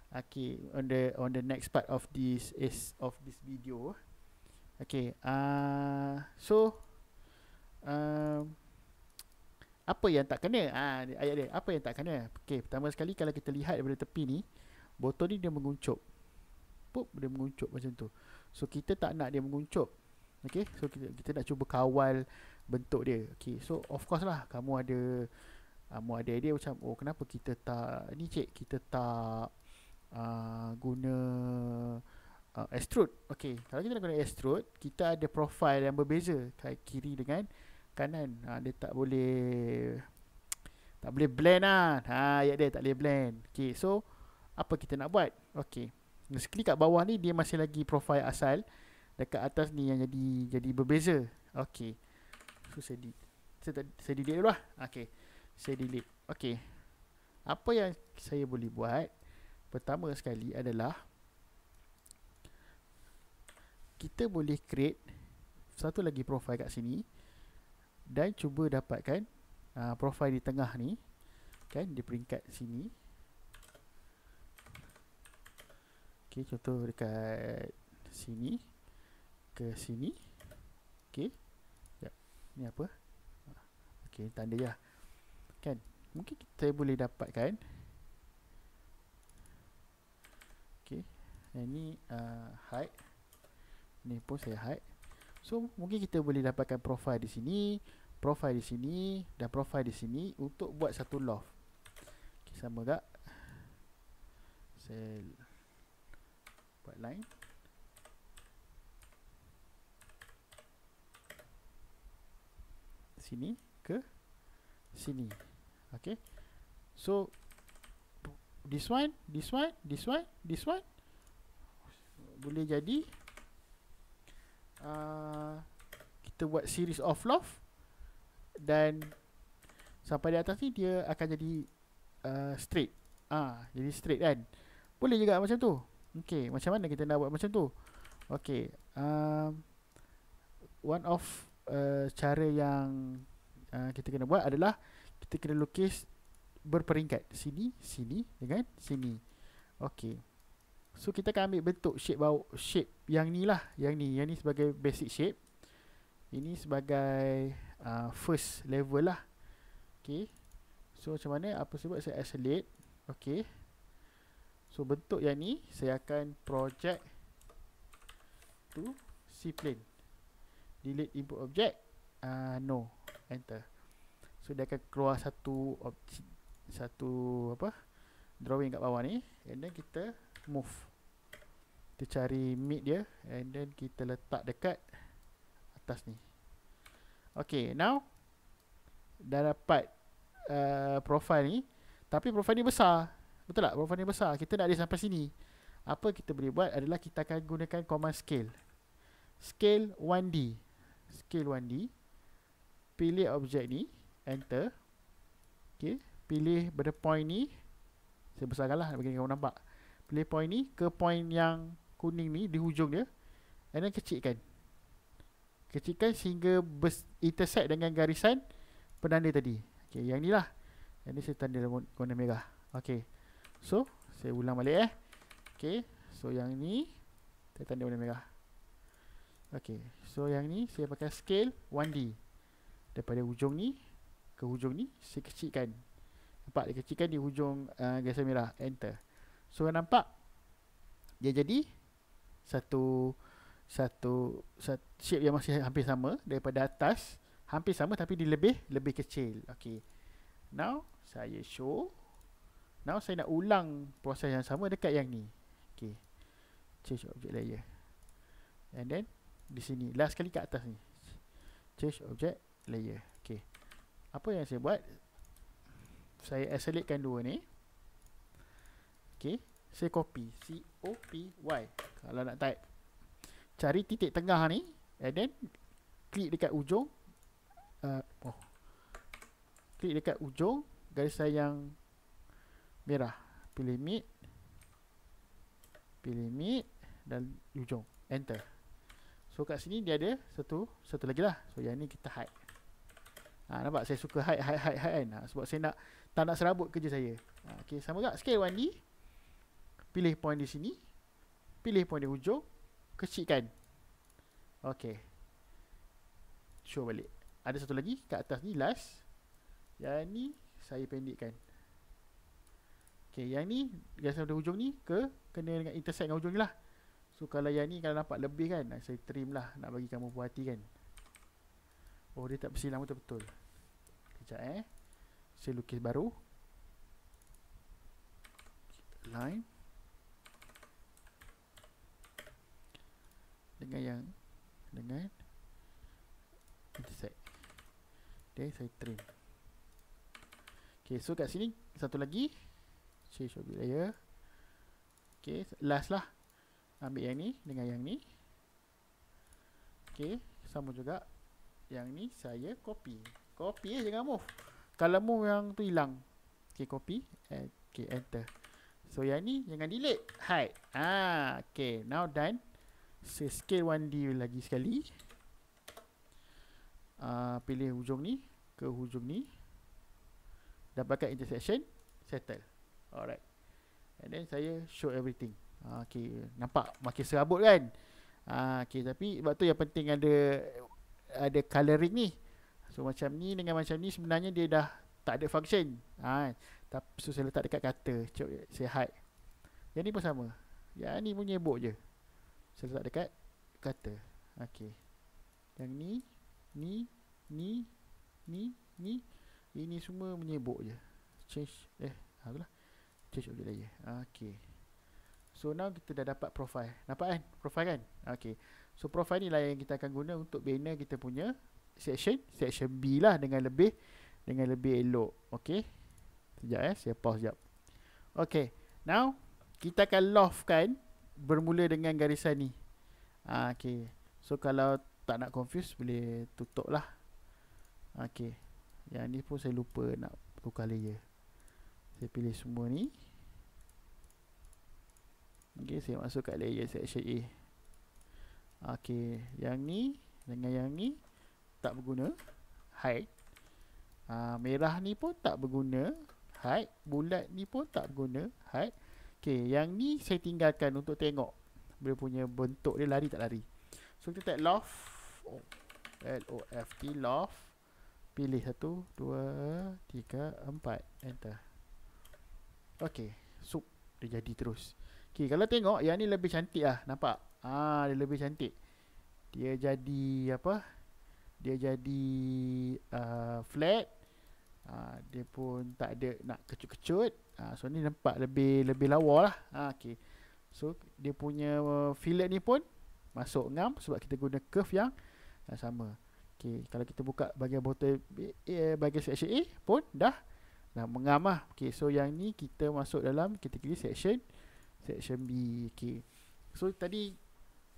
Speaker 1: Okay, on the next part of this video. Okay, so apa yang tak kena? Ayat dia, apa yang tak kena? Okay, pertama sekali kalau kita lihat daripada tepi ni, botol ni dia menguncup. Dia menguncup macam tu. So kita tak nak dia menguncup. Okay, so kita nak cuba kawal bentuk dia. Okay, so of course lah kamu ada idea macam, kenapa kita tak kita tak guna extrude. Okay, kalau kita nak guna extrude, kita ada profile yang berbeza kiri dengan kanan. Dia tak boleh blend lah. Ya dia tak boleh blend. Okay, so apa kita nak buat? Okay, sekali kat bawah ni dia masih lagi profile asal. Dekat atas ni yang jadi berbeza. Okay, so saya delete dulu lah. Okay, saya delete. Okay, apa yang saya boleh buat pertama sekali adalah kita boleh create satu lagi profile kat sini dan cuba dapatkan profile di tengah ni kan, di peringkat sini. Okay, contoh dekat sini ke sini. Okay, ni apa? Okay, tanda je kan. Mungkin kita boleh dapatkan. Okay, ini height. Ni pun saya hide. So mungkin kita boleh dapatkan profile di sini, profile di sini dan profile di sini untuk buat satu loft. Okay, sama tak? Saya buat line. Sini ke sini. Okay, so this one boleh jadi kita buat series of loft dan sampai di atas ni dia akan jadi straight. Jadi straight kan. Boleh juga macam tu. Okay, macam mana kita nak buat macam tu? Okay, one of cara yang kita kena buat adalah kita kena lukis berperingkat sini dengan sini. Okay, so kita akan ambil bentuk shape yang ni lah, yang ni sebagai basic shape, ini sebagai first level lah. Okay. So macam mana? Apa sebab saya isolate. Okay. So bentuk yang ni saya akan project to C plane. Delete input object. No. Enter. So dia akan keluar satu drawing kat bawah ni. And then kita move. Kita cari mid dia. And then kita letak dekat atas ni. Okay, now dah dapat profile ni. Tapi profile ni besar. Betul tak? Profile ni besar. Kita nak dia sampai sini. Apa kita boleh buat adalah kita akan gunakan command scale. Scale 1D. Scale 1D. Pilih objek ni. Enter. Okay. Pilih pada point ni. Saya besarkan lah bagi kamu nampak. Pilih point ni ke point yang kuning ni di hujung dia. And then kecilkan. Kecilkan sehingga intersect dengan garisan penanda tadi. Okay, yang ni lah. Yang ni saya tanda warna merah. Okay. So, saya ulang balik Okay. So, yang ni saya tanda warna merah. Okay. So, yang ni saya pakai scale 1D. Daripada hujung ni ke hujung ni, saya kecilkan. Nampak? Dia kecilkan di hujung garisan merah. Enter. So, nampak? Dia jadi satu shape yang masih hampir sama daripada atas. Hampir sama tapi dia lebih kecil. Okay. Now, saya show. Now, saya nak ulang proses yang sama dekat yang ni. Okay. Change object layer. And then, di sini. Last kali kat atas ni. Change object layer. Okay. Apa yang saya buat? Saya isolatekan dua ni. Okay. Saya copy. C-O-P-Y. Kalau nak type. Cari titik tengah ni. And then, klik dekat ujung. Klik dekat ujung garisan yang merah. Pilih mid. Pilih mid. Dan ujung. Enter. So kat sini dia ada satu lagi lah. So yang ni kita hide. Nampak saya suka hide kan. Sebab saya tak nak serabut kerja saya. Okay, sama tak? Scale 1D. Pilih point di sini. Pilih point di hujung. Kecilkan. Okay. Show balik. Ada satu lagi kat atas ni last. Yang ni saya pendekkan. Okay, yang ni garisan pada hujung ni kena dengan intersect dengan hujung ni lah. So kalau yang ni kalau nampak lebih kan, saya trim lah nak bagi kamu puas hati kan. Oh, dia tak bersilang betul-betul. Sekejap saya lukis baru. Line. Dengan intersect. Okay, saya trim. Okay, so kat sini satu lagi. Change object layer. Okay, last lah. Ambil yang ni dengan yang ni. Okay, sama juga. Yang ni saya copy. Copy jangan move. Kalau move yang tu hilang. Okay, copy. Okay, enter. So yang ni jangan delete. Hide. Okay, now done. Saya scale 1D lagi sekali. Pilih hujung ni ke hujung ni. Dapatkan intersection. Settle. Alright. And then saya show everything. Okay, nampak makin serabut kan. Okay, tapi sebab tu yang penting ada coloring ni. So macam ni dengan macam ni sebenarnya dia dah tak ada function. So saya letak dekat cutter. Saya hide. Yang ni pun sama. Yang ni pun nyebuk je. Saya letak dekat cutter. Okay. Yang ni. Ini semua menyebuk je. Change. Itulah. Change object layer. Okay. So now kita dah dapat profile. Nampak kan? Profile kan? Okay. So profile ni lah yang kita akan guna untuk bina kita punya section B lah dengan lebih elok. Okay. Sekejap saya pause sekejap. Okay. Now kita akan loftkan bermula dengan garisan ni. Okay. So kalau tak nak confuse boleh tutup lah. Okay. Yang ni pun saya lupa nak tukar layer. Saya pilih semua ni. Okay, saya masuk kat layer section A. Okay, yang ni dengan yang ni tak berguna. Hide. Merah ni pun tak berguna. Hide. Bulat ni pun tak berguna. Hide. Okay, yang ni saya tinggalkan untuk tengok dia punya bentuk dia lari tak lari. So kita type loft. Loft. Pilih 1, 2, 3, 4. Enter. Okay, so dia jadi terus. Okay, kalau tengok yang ni lebih cantik lah. Nampak? Dia lebih cantik. Dia jadi apa? Dia jadi flat. Dia pun tak ada nak kecut-kecut. So ni nampak lebih lawa lah. Okay. So dia punya fillet ni pun masuk ngam sebab kita guna curve yang sama. Okay, kalau kita buka bahagian botol bahagian section A pun dah mengam lah. Okay, so yang ni kita masuk dalam kategori section B. Okay, so tadi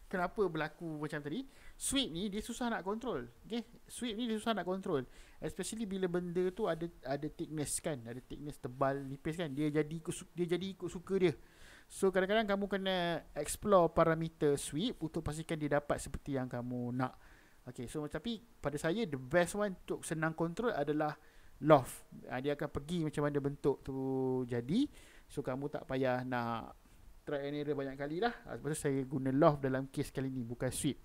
Speaker 1: kenapa berlaku macam tadi? Sweep ni dia susah nak control. Okay, sweep ni dia susah nak control, especially bila benda tu ada thickness kan, ada thickness tebal nipis kan, dia jadi ikut suka dia. So kadang-kadang kamu kena explore parameter sweep untuk pastikan dia dapat seperti yang kamu nak. Okay, so tapi pada saya the best one untuk senang control adalah loft. Dia akan pergi macam mana bentuk tu jadi. So kamu tak payah nak try and error banyak kali lah. Sebab tu saya guna loft dalam case kali ni, bukan sweep.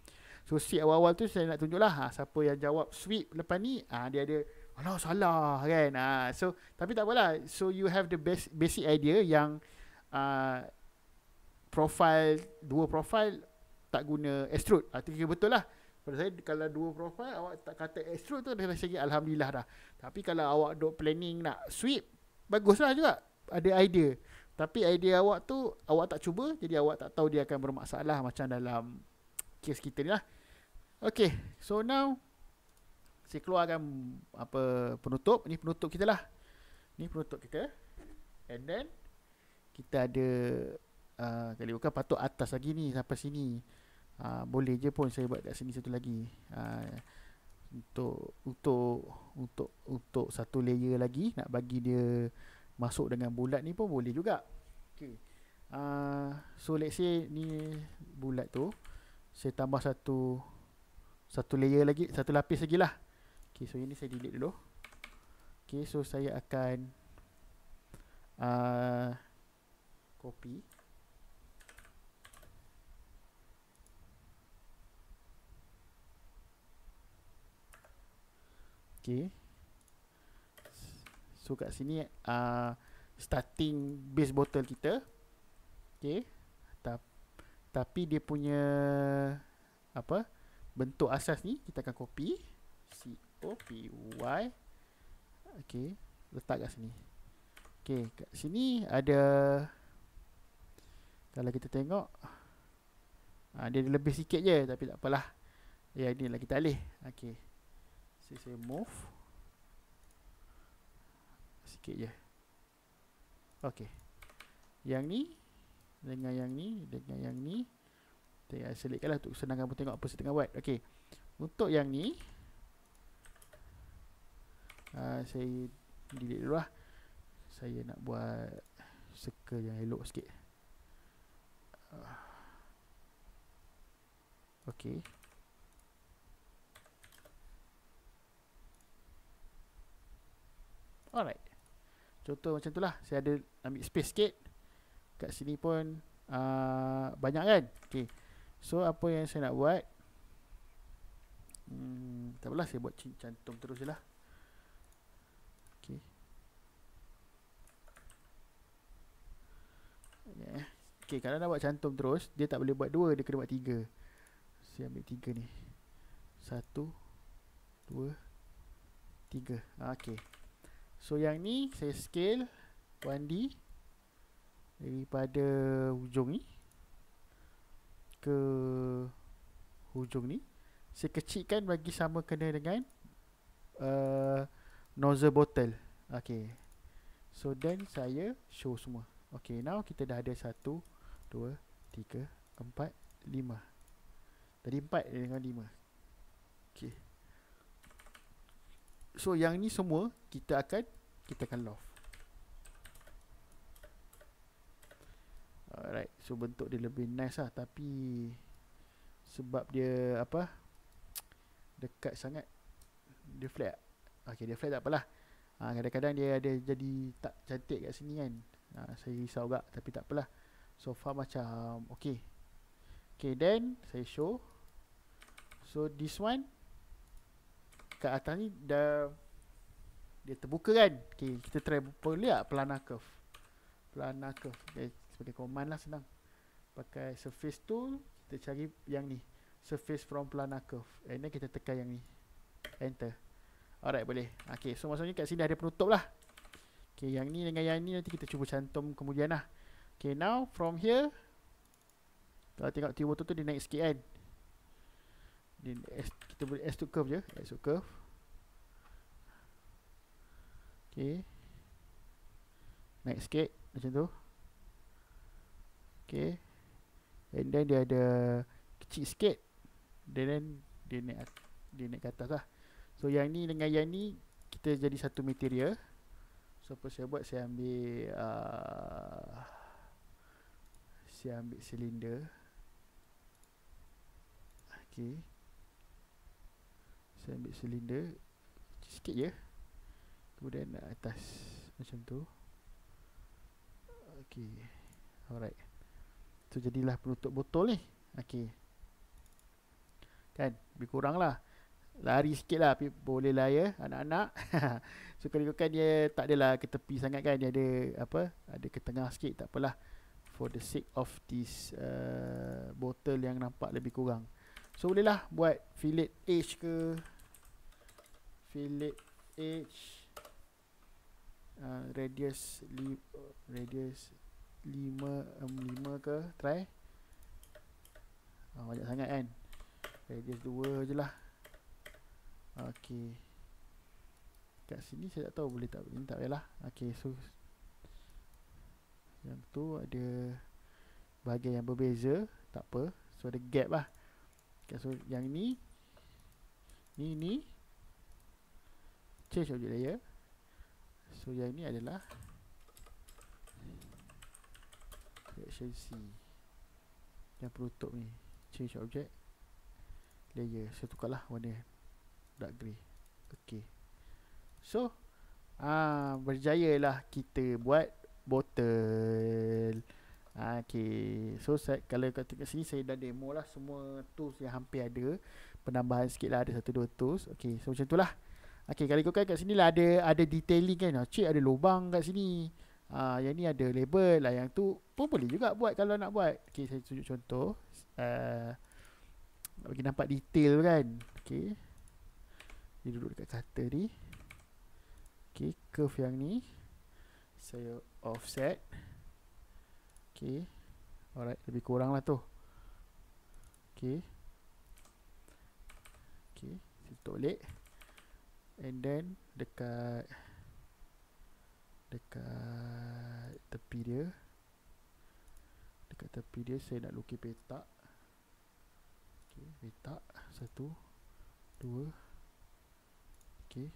Speaker 1: So sweep awal-awal tu saya nak tunjuk lah, siapa yang jawab sweep lepas ni, dia ada alah salah kan. So tapi tak apalah. So you have the basic idea yang dua profile tak guna extrude. Itu kira betul lah. Pada saya kalau dua profile awak tak kata extrude tu dah segi alhamdulillah dah. Tapi kalau awak duk planning nak sweep, baguslah juga, ada idea. Tapi idea awak tu awak tak cuba, jadi awak tak tahu dia akan bermasalah macam dalam kes kita ni lah. Okay, so now saya keluarkan penutup. Ni penutup kita lah. Ni penutup kita. And then kita ada kali bukan patut atas lagi ni sampai sini. Boleh je pun saya buat kat sini satu lagi. Untuk satu layer lagi nak bagi dia masuk dengan bulat ni pun boleh juga. Okay. So let's say ni bulat tu, saya tambah satu layer lagi, satu lapis lagi lah. Okay, so ini saya delete dulu. Okay, so saya akan copy. Okay. So kat sini starting base bottle kita. Okay. Tapi dia punya bentuk asas ni kita akan copy. COPY. Okay, letak kat sini. Okay, kat sini ada, kalau kita tengok dia lebih sikit je, tapi tak apalah. Ya, ni lah kita alih. Okay, saya move sikit je. Okay, yang ni dengan yang ni dengan yang ni saya selectkan lah untuk senang kamu tengok apa saya tengah buat. Okay, untuk yang ni saya delete dulu lah. Saya nak buat circle yang elok sikit. Okay, alright. Contoh macam tu lah. Saya ada ambil space sikit. Kat sini pun banyak kan. Okay, so apa yang saya nak buat, tak apalah, saya buat cantum terus je lah. Okay, okay, kalau nak buat cantum terus, dia tak boleh buat 2, dia kena buat 3. Saya ambil 3 ni. 1, 2, 3. Okay, so yang ni saya scale 1D daripada hujung ni ke hujung ni. Saya kecilkan bagi sama kena dengan nozzle bottle. Okay, so then saya show semua. Okay, now kita dah ada 1, 2, 3, 4, 5. Tadi 4 dengan 5. Okay, so yang ni semua kita akan loft. Alright, so bentuk dia lebih nice lah, tapi sebab dia dekat sangat, dia flat. Okay, dia flat tak apalah. Kadang-kadang dia ada jadi tak cantik kat sini kan. Saya risau agak, tapi tak apalah. So far macam okay. Okay, then saya show. So this one kat atas ni dah dia terbuka kan. Okay, kita try lihat planar curve. Planar curve. Okay, sebagai command lah, senang. Pakai surface tool, kita cari yang ni. Surface from planar curve. And then kita tekan yang ni. Enter. Alright, boleh. Okay, so maksudnya kat sini ada penutup lah. Okay, yang ni dengan yang ni nanti kita cuba cantum kemudian lah. Okay, now from here, kalau tengok tiba tu dia naik sikit kan. Kita boleh extrude curve je. Extrude curve. Okay, naik sikit macam tu. Okay, and then dia ada kecil sikit, then dia naik ke atas lah. So yang ni dengan yang ni kita jadi satu material. So apa saya buat, saya ambil silinder. Okay, saya ambil silinder sikit je, kemudian atas macam tu. Okay, alright. So jadilah penutup botol ni. Okay, kan lebih kurang lah. Lari sikit lah, tapi boleh lah ya anak-anak. So kalau kan dia tak adalah ke tepi sangat kan, dia ada apa, ada ke tengah sikit, tak apalah, for the sake of this botol yang nampak lebih kurang. So boleh lah buat fillet edge ke, fillet edge, radius 5 ke, try. Banyak sangat kan, radius 2 je lah. Okay, kat sini saya tak tahu boleh tak, ini tak payahlah. Okay, so yang tu ada bahagian yang berbeza, tak apa, so ada gap lah. Okay, so yang ni change object layer. So yang ni adalah section C, yang penutup ni, change object layer. Saya tukarlah warna dark grey. Okay, so berjayalah kita buat botol. Okay, so kalau kat sini saya dah demo lah semua tools yang hampir ada. Penambahan sikit lah, ada 1-2 tools. Okay, so macam tu lah. Okay, kalau ikutkan kat sini lah ada detailing kan. Cik ada lubang kat sini. Yang ni ada label lah. Yang tu pun boleh juga buat kalau nak buat. Okay, saya tunjuk contoh. Bagi nampak detail kan. Okay, dia duduk dekat cutter ni. Okay, curve yang ni saya offset. Okay, alright, lebih kurang lah tu. Okay, tutup balik. And then dekat tepi dia, saya nak lukis petak. Okay, petak 1, 2. Okay,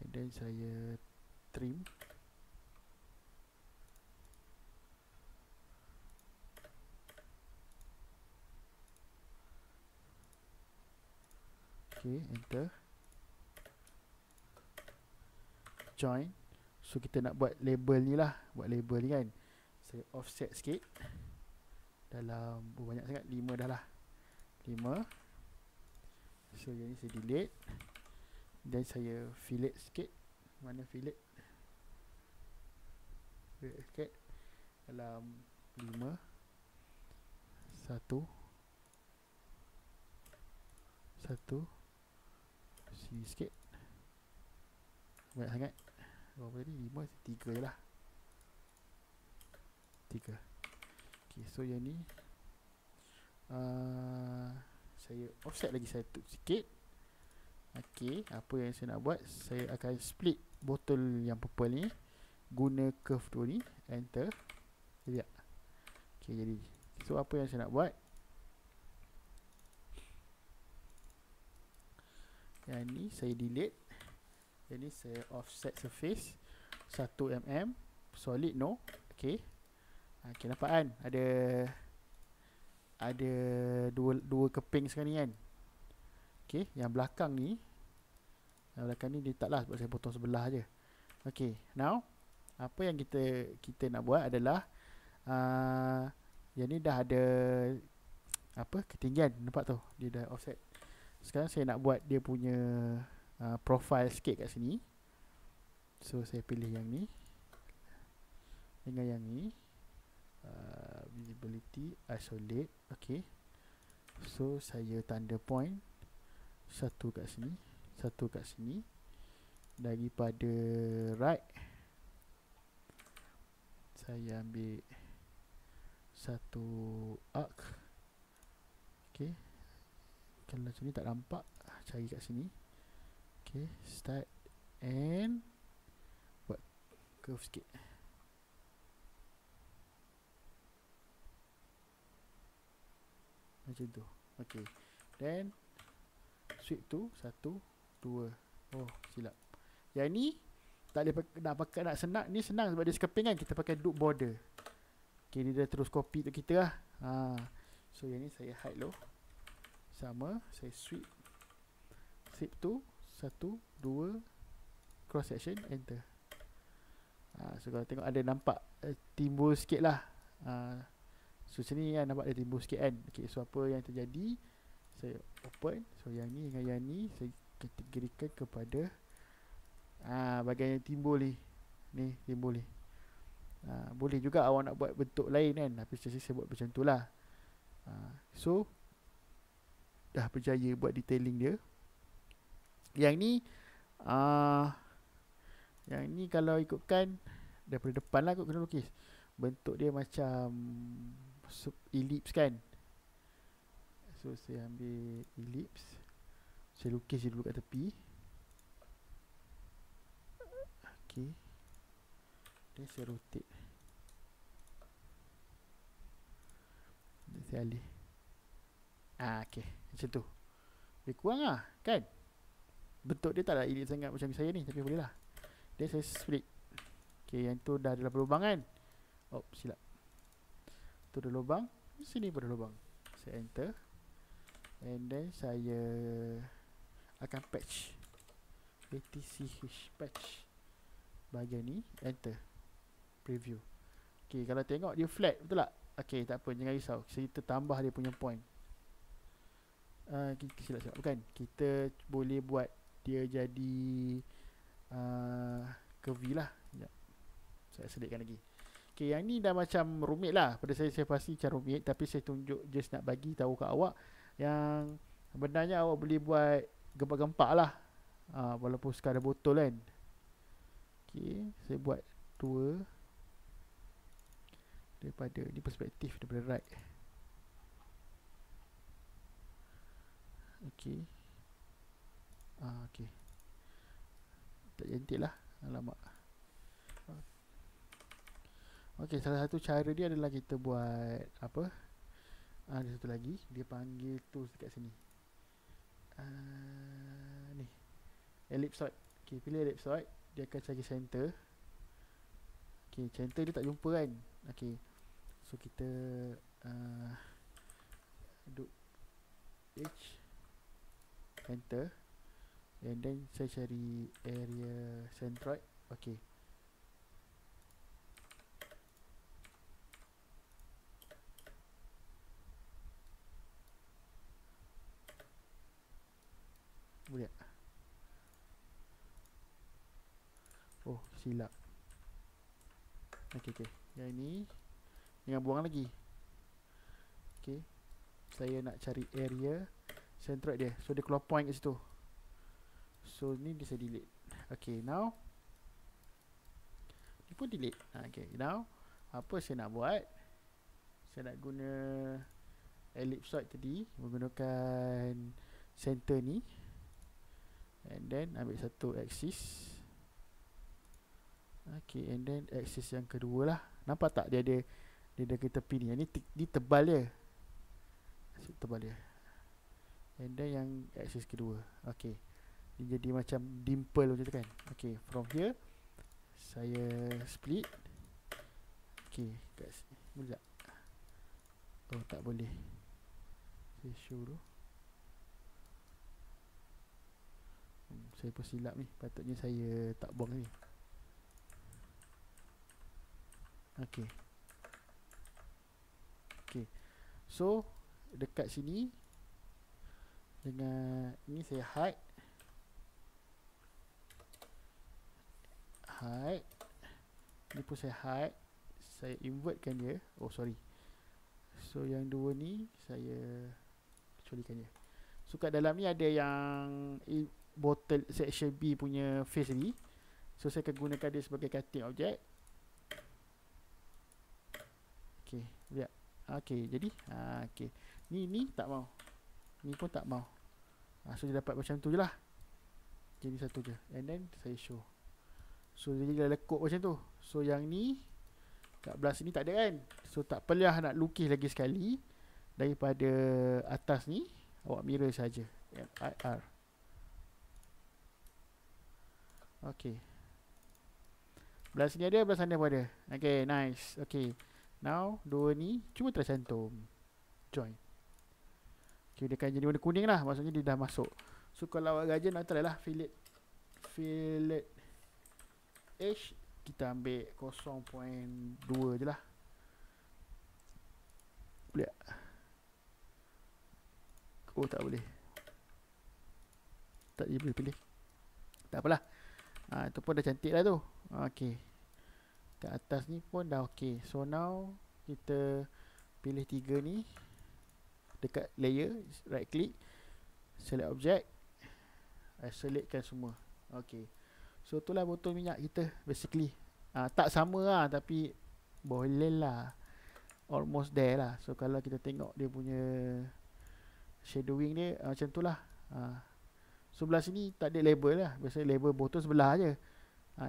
Speaker 1: and then saya trim. Okay, enter. Join. So kita nak buat label ni lah, buat label ni kan. Saya offset sikit dalam banyak sangat, 5 dah lah, 5. So yang ni saya delete. Dan saya fillet sikit. Mana fillet? Fillet sikit dalam 5. 1 sini sikit, banyak sangat. Berapa tadi? 5, 3 je lah, 3. Okay, so yang ni saya offset lagi satu sikit. Okay, apa yang saya nak buat, saya akan split botol yang purple ni guna curve tu ni. Enter. Jadi okay, jadi so apa yang saya nak buat, yang ni saya delete, yang ni saya offset surface 1 mm, solid no. Okay, okay, nampak kan ada dua keping sekarang ni kan. Okay, yang belakang ni dia tak lah, sebab saya potong sebelah je. Okay, now apa yang kita nak buat adalah yang ni dah ada apa, ketinggian, nampak tu, dia dah offset Sekarang saya nak buat dia punya profile sikit kat sini. So saya pilih yang ni dengan yang ni, visibility, isolate. Okay, so saya tanda point satu kat sini, satu kat sini. Daripada right saya ambil satu arc. Okay, kalau macam ni tak nampak, cari kat sini. Okay, start and buat curve sikit. Macam tu. Okay, then sweep tu 1, 2. Oh, silap. Yang ni tak boleh nak senang. Ni senang sebab dia scoping kan. Kita pakai loop border. Okay, dia dah terus copy tu kita lah. So yang ni saya hide dulu. Sama, saya sweep. Sweep tu 1, 2, cross section, enter. So kalau tengok ada nampak timbul sikit lah. So sini kan nampak dia timbul sikit kan. Okay, so apa yang terjadi, saya open. So yang ni dengan yang ni saya kategorikan kepada bahagian yang timbul ni. Ni timbul ni. Boleh juga awak nak buat bentuk lain kan, tapi saya buat macam tu lah. So dah berjaya buat detailing dia. Yang ni yang ni kalau ikutkan daripada depan lah kot kena lukis. Bentuk dia macam ellipse kan. So saya ambil ellipse, saya lukis dia dulu kat tepi. Okay, dan saya rotate. Dan saya alih. Okay, macam tu. Lebih kurang lah kan. Bentuk dia tak ada ellipse sangat macam saya ni, tapi boleh lah. Dan saya split. Okay, yang tu dah ada lubang kan. Oh, silap. Tu ada lubang, sini pun ada lubang. Saya enter. And then saya akan patch ATCH patch bahagian ni, enter, preview. Okay, kalau tengok dia flat, betul tak? Okay, tak apa, jangan risau. Kita tambah dia punya point. Kita silap, bukan. Kita boleh buat dia jadi curvy lah. Sekejap, saya selitkan lagi. Okay, yang ni dah macam rumit lah. Pada saya pasti macam rumit, tapi saya tunjuk just nak bagi tahu kat awak yang sebenarnya awak boleh buat gempak-gempak lah, walaupun sekadar botol kan. Okay, saya buat 2 daripada ni perspektif daripada right. Okay, okay, tak cantik lah, alamak. Okay, salah satu cara dia adalah kita buat apa, ada satu lagi, dia panggil tools dekat sini, ni ellipsoid. Okay, pilih ellipsoid, dia akan cari center. Okay, center dia tak jumpa kan. Okay, so kita duduk H, enter, and then saya cari area centroid. Okay, boleh tak? Oh, silap. Okay, yang ini jangan buang lagi. Okay, saya nak cari area centroid dia. So dia keluar point kat situ. So ni dia saya delete. Okay, now ni pun delete. Okay, now apa saya nak buat, saya nak guna ellipsoid tadi, menggunakan center ni, and then ambil satu axis. Okay, and then axis yang kedua lah. Nampak tak dia ada ke tepi ni. Yang ni tebal dia, tebal dia. And then yang axis kedua. Okay, dia jadi macam dimple macam tu kan. Okay, from here saya split. Okay, kat sini boleh tak? Oh, tak boleh. Saya show dulu. Saya pun silap ni. Patutnya saya tak buang ni. Okay, okay, so dekat sini Dengan ni saya hide. Ni pun saya hide. Saya invertkan dia. Oh sorry. So yang dua ni saya kecualikan dia. So kat dalam ni ada yang bottle section B punya face ni. So saya akan gunakan dia sebagai cutting object. Okay, lihat. Okay, jadi okay. Ni tak mau. Ni pun tak mau. So dia dapat macam tu je lah. Jadi satu je. And then saya show. So dia lekuk macam tu. So yang ni kat belah sini tak ada kan. So tak payah nak lukis lagi sekali. Daripada atas ni awak mirror saja. MIR. Okay. Belah sini ada, belah sana pun ada. Okay, nice. Okay. Now, dua ni cuma tercantum. Join. Okay, dia akan jadi warna kuning lah. Maksudnya dia dah masuk. So, kalau awak gaji nak try lah fillet H. Kita ambil 0.2 je lah. Boleh tak? Oh, tak boleh. Tak boleh pilih. Tak apalah. Itu pun dah cantik lah tu. Okay. Kat atas ni pun dah okay. So now kita pilih tiga ni. Dekat layer, right click, select object, selectkan semua. Okay. So itulah botol minyak kita basically. Tak sama lah tapi boleh lah. Almost there lah. So kalau kita tengok dia punya shadowing dia macam tu lah. Sebelah sini tak ada label lah. Biasanya label botol sebelah je.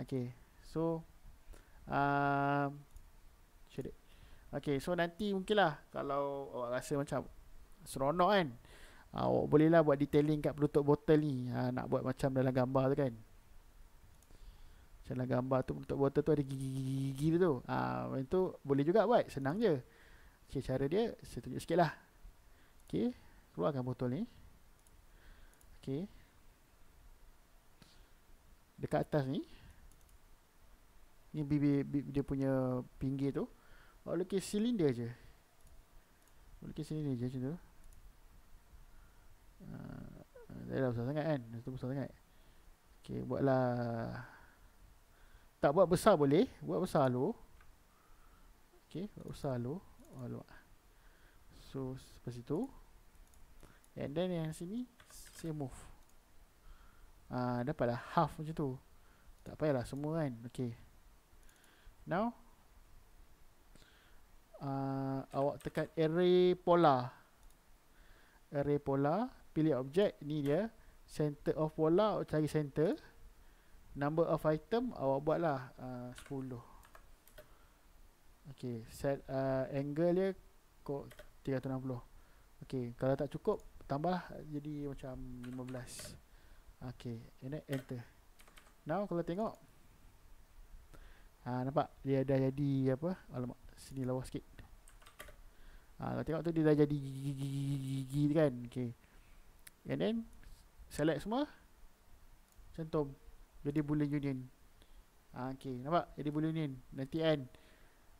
Speaker 1: Okay. So okay, so nanti mungkin lah kalau awak rasa macam seronok kan, awak boleh lah buat detailing kat penutup botol ni. Nak buat macam dalam gambar tu kan. Macam dalam gambar tu penutup botol tu ada gigi-gigi tu. Macam tu boleh juga buat. Senang je. Okay, cara dia saya tunjuk sikit lah. Okay, keluarkan botol ni. Okay, dekat atas ni, ni dia punya pinggir tu, awak lukis silinder je. Lukis silinder je macam tu. Dah besar sangat kan. Itu besar sangat. Okay, buatlah. Tak buat besar boleh. Buat besar dulu. Okay, buat besar dulu. So, lepas itu. And then yang sini, saya move. Dapatlah half macam tu. Tak payahlah semua kan. Okay. Now, awak tekan array polar. Array polar. Pilih objek. Ni dia. Center of polar. Awak cari center. Number of item. Awak buatlah 10. Okay. Set angle dia 360. Okay. Kalau tak cukup, tambah jadi macam 15. Okay. And then enter. Now kalau tengok, nampak dia dah jadi apa? Alamak, sini lawa sikit. Kalau tengok tu dia dah jadi gigi kan. Okay. And then select semua, cantum, jadi boolean union. Okay, nampak jadi boolean union. Nanti kan.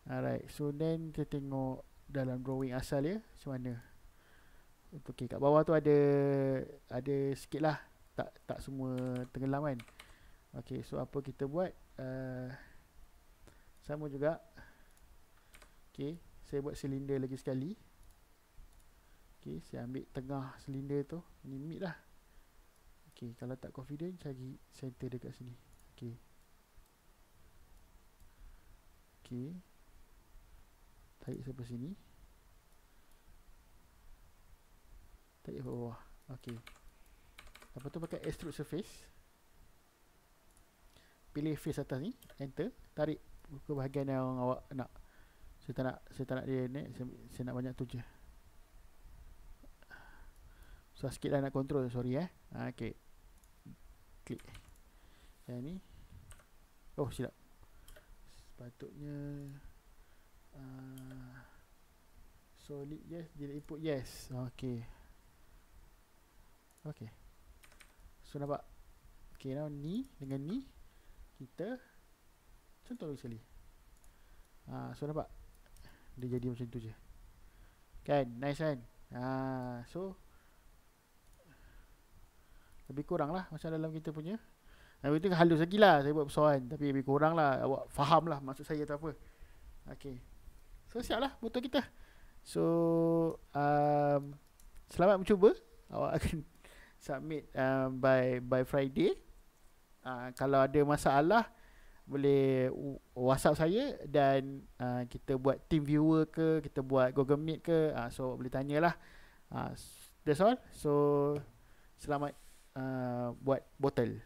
Speaker 1: Alright, so then kita tengok dalam drawing asal dia macam mana. Okay, kat bawah tu ada sikit lah. Tak semua tenggelam kan. Okay, so apa kita buat, sama juga. Okay, saya buat silinder lagi sekali. Okay, saya ambil tengah silinder tu. Ini mid lah. Okay, kalau tak confident, cari center dekat sini. Okay. Okay. Tarik sampai sini. Tarik ke bawah. Okay. Lepas tu pakai extrude surface. Pilih face atas ni. Enter. Tarik ke bahagian yang awak nak. Saya tak nak dia ni. Saya nak banyak tu je. So sikit lah nak control. Sorry okay. Klik. Yang ni. Oh silap. Sepatutnya solid yes. Delete input yes. Okay. Okay. So nampak. Okay, now ni dengan ni kita contoh lagi sekali. So nampak dia jadi macam tu je. Kan? Nice kan? So Lebih kurang lah macam dalam kita punya. Itu halus lagi lah saya buat persoalan. Tapi lebih kurang lah awak faham lah maksud saya tu apa. Okay. So siap lah motor kita. So selamat mencuba. Awak akan submit by Friday. Kalau ada masalah boleh WhatsApp saya dan kita buat team viewer ke, kita buat Google Meet ke, so boleh tanyalah. That's all. So selamat buat botol.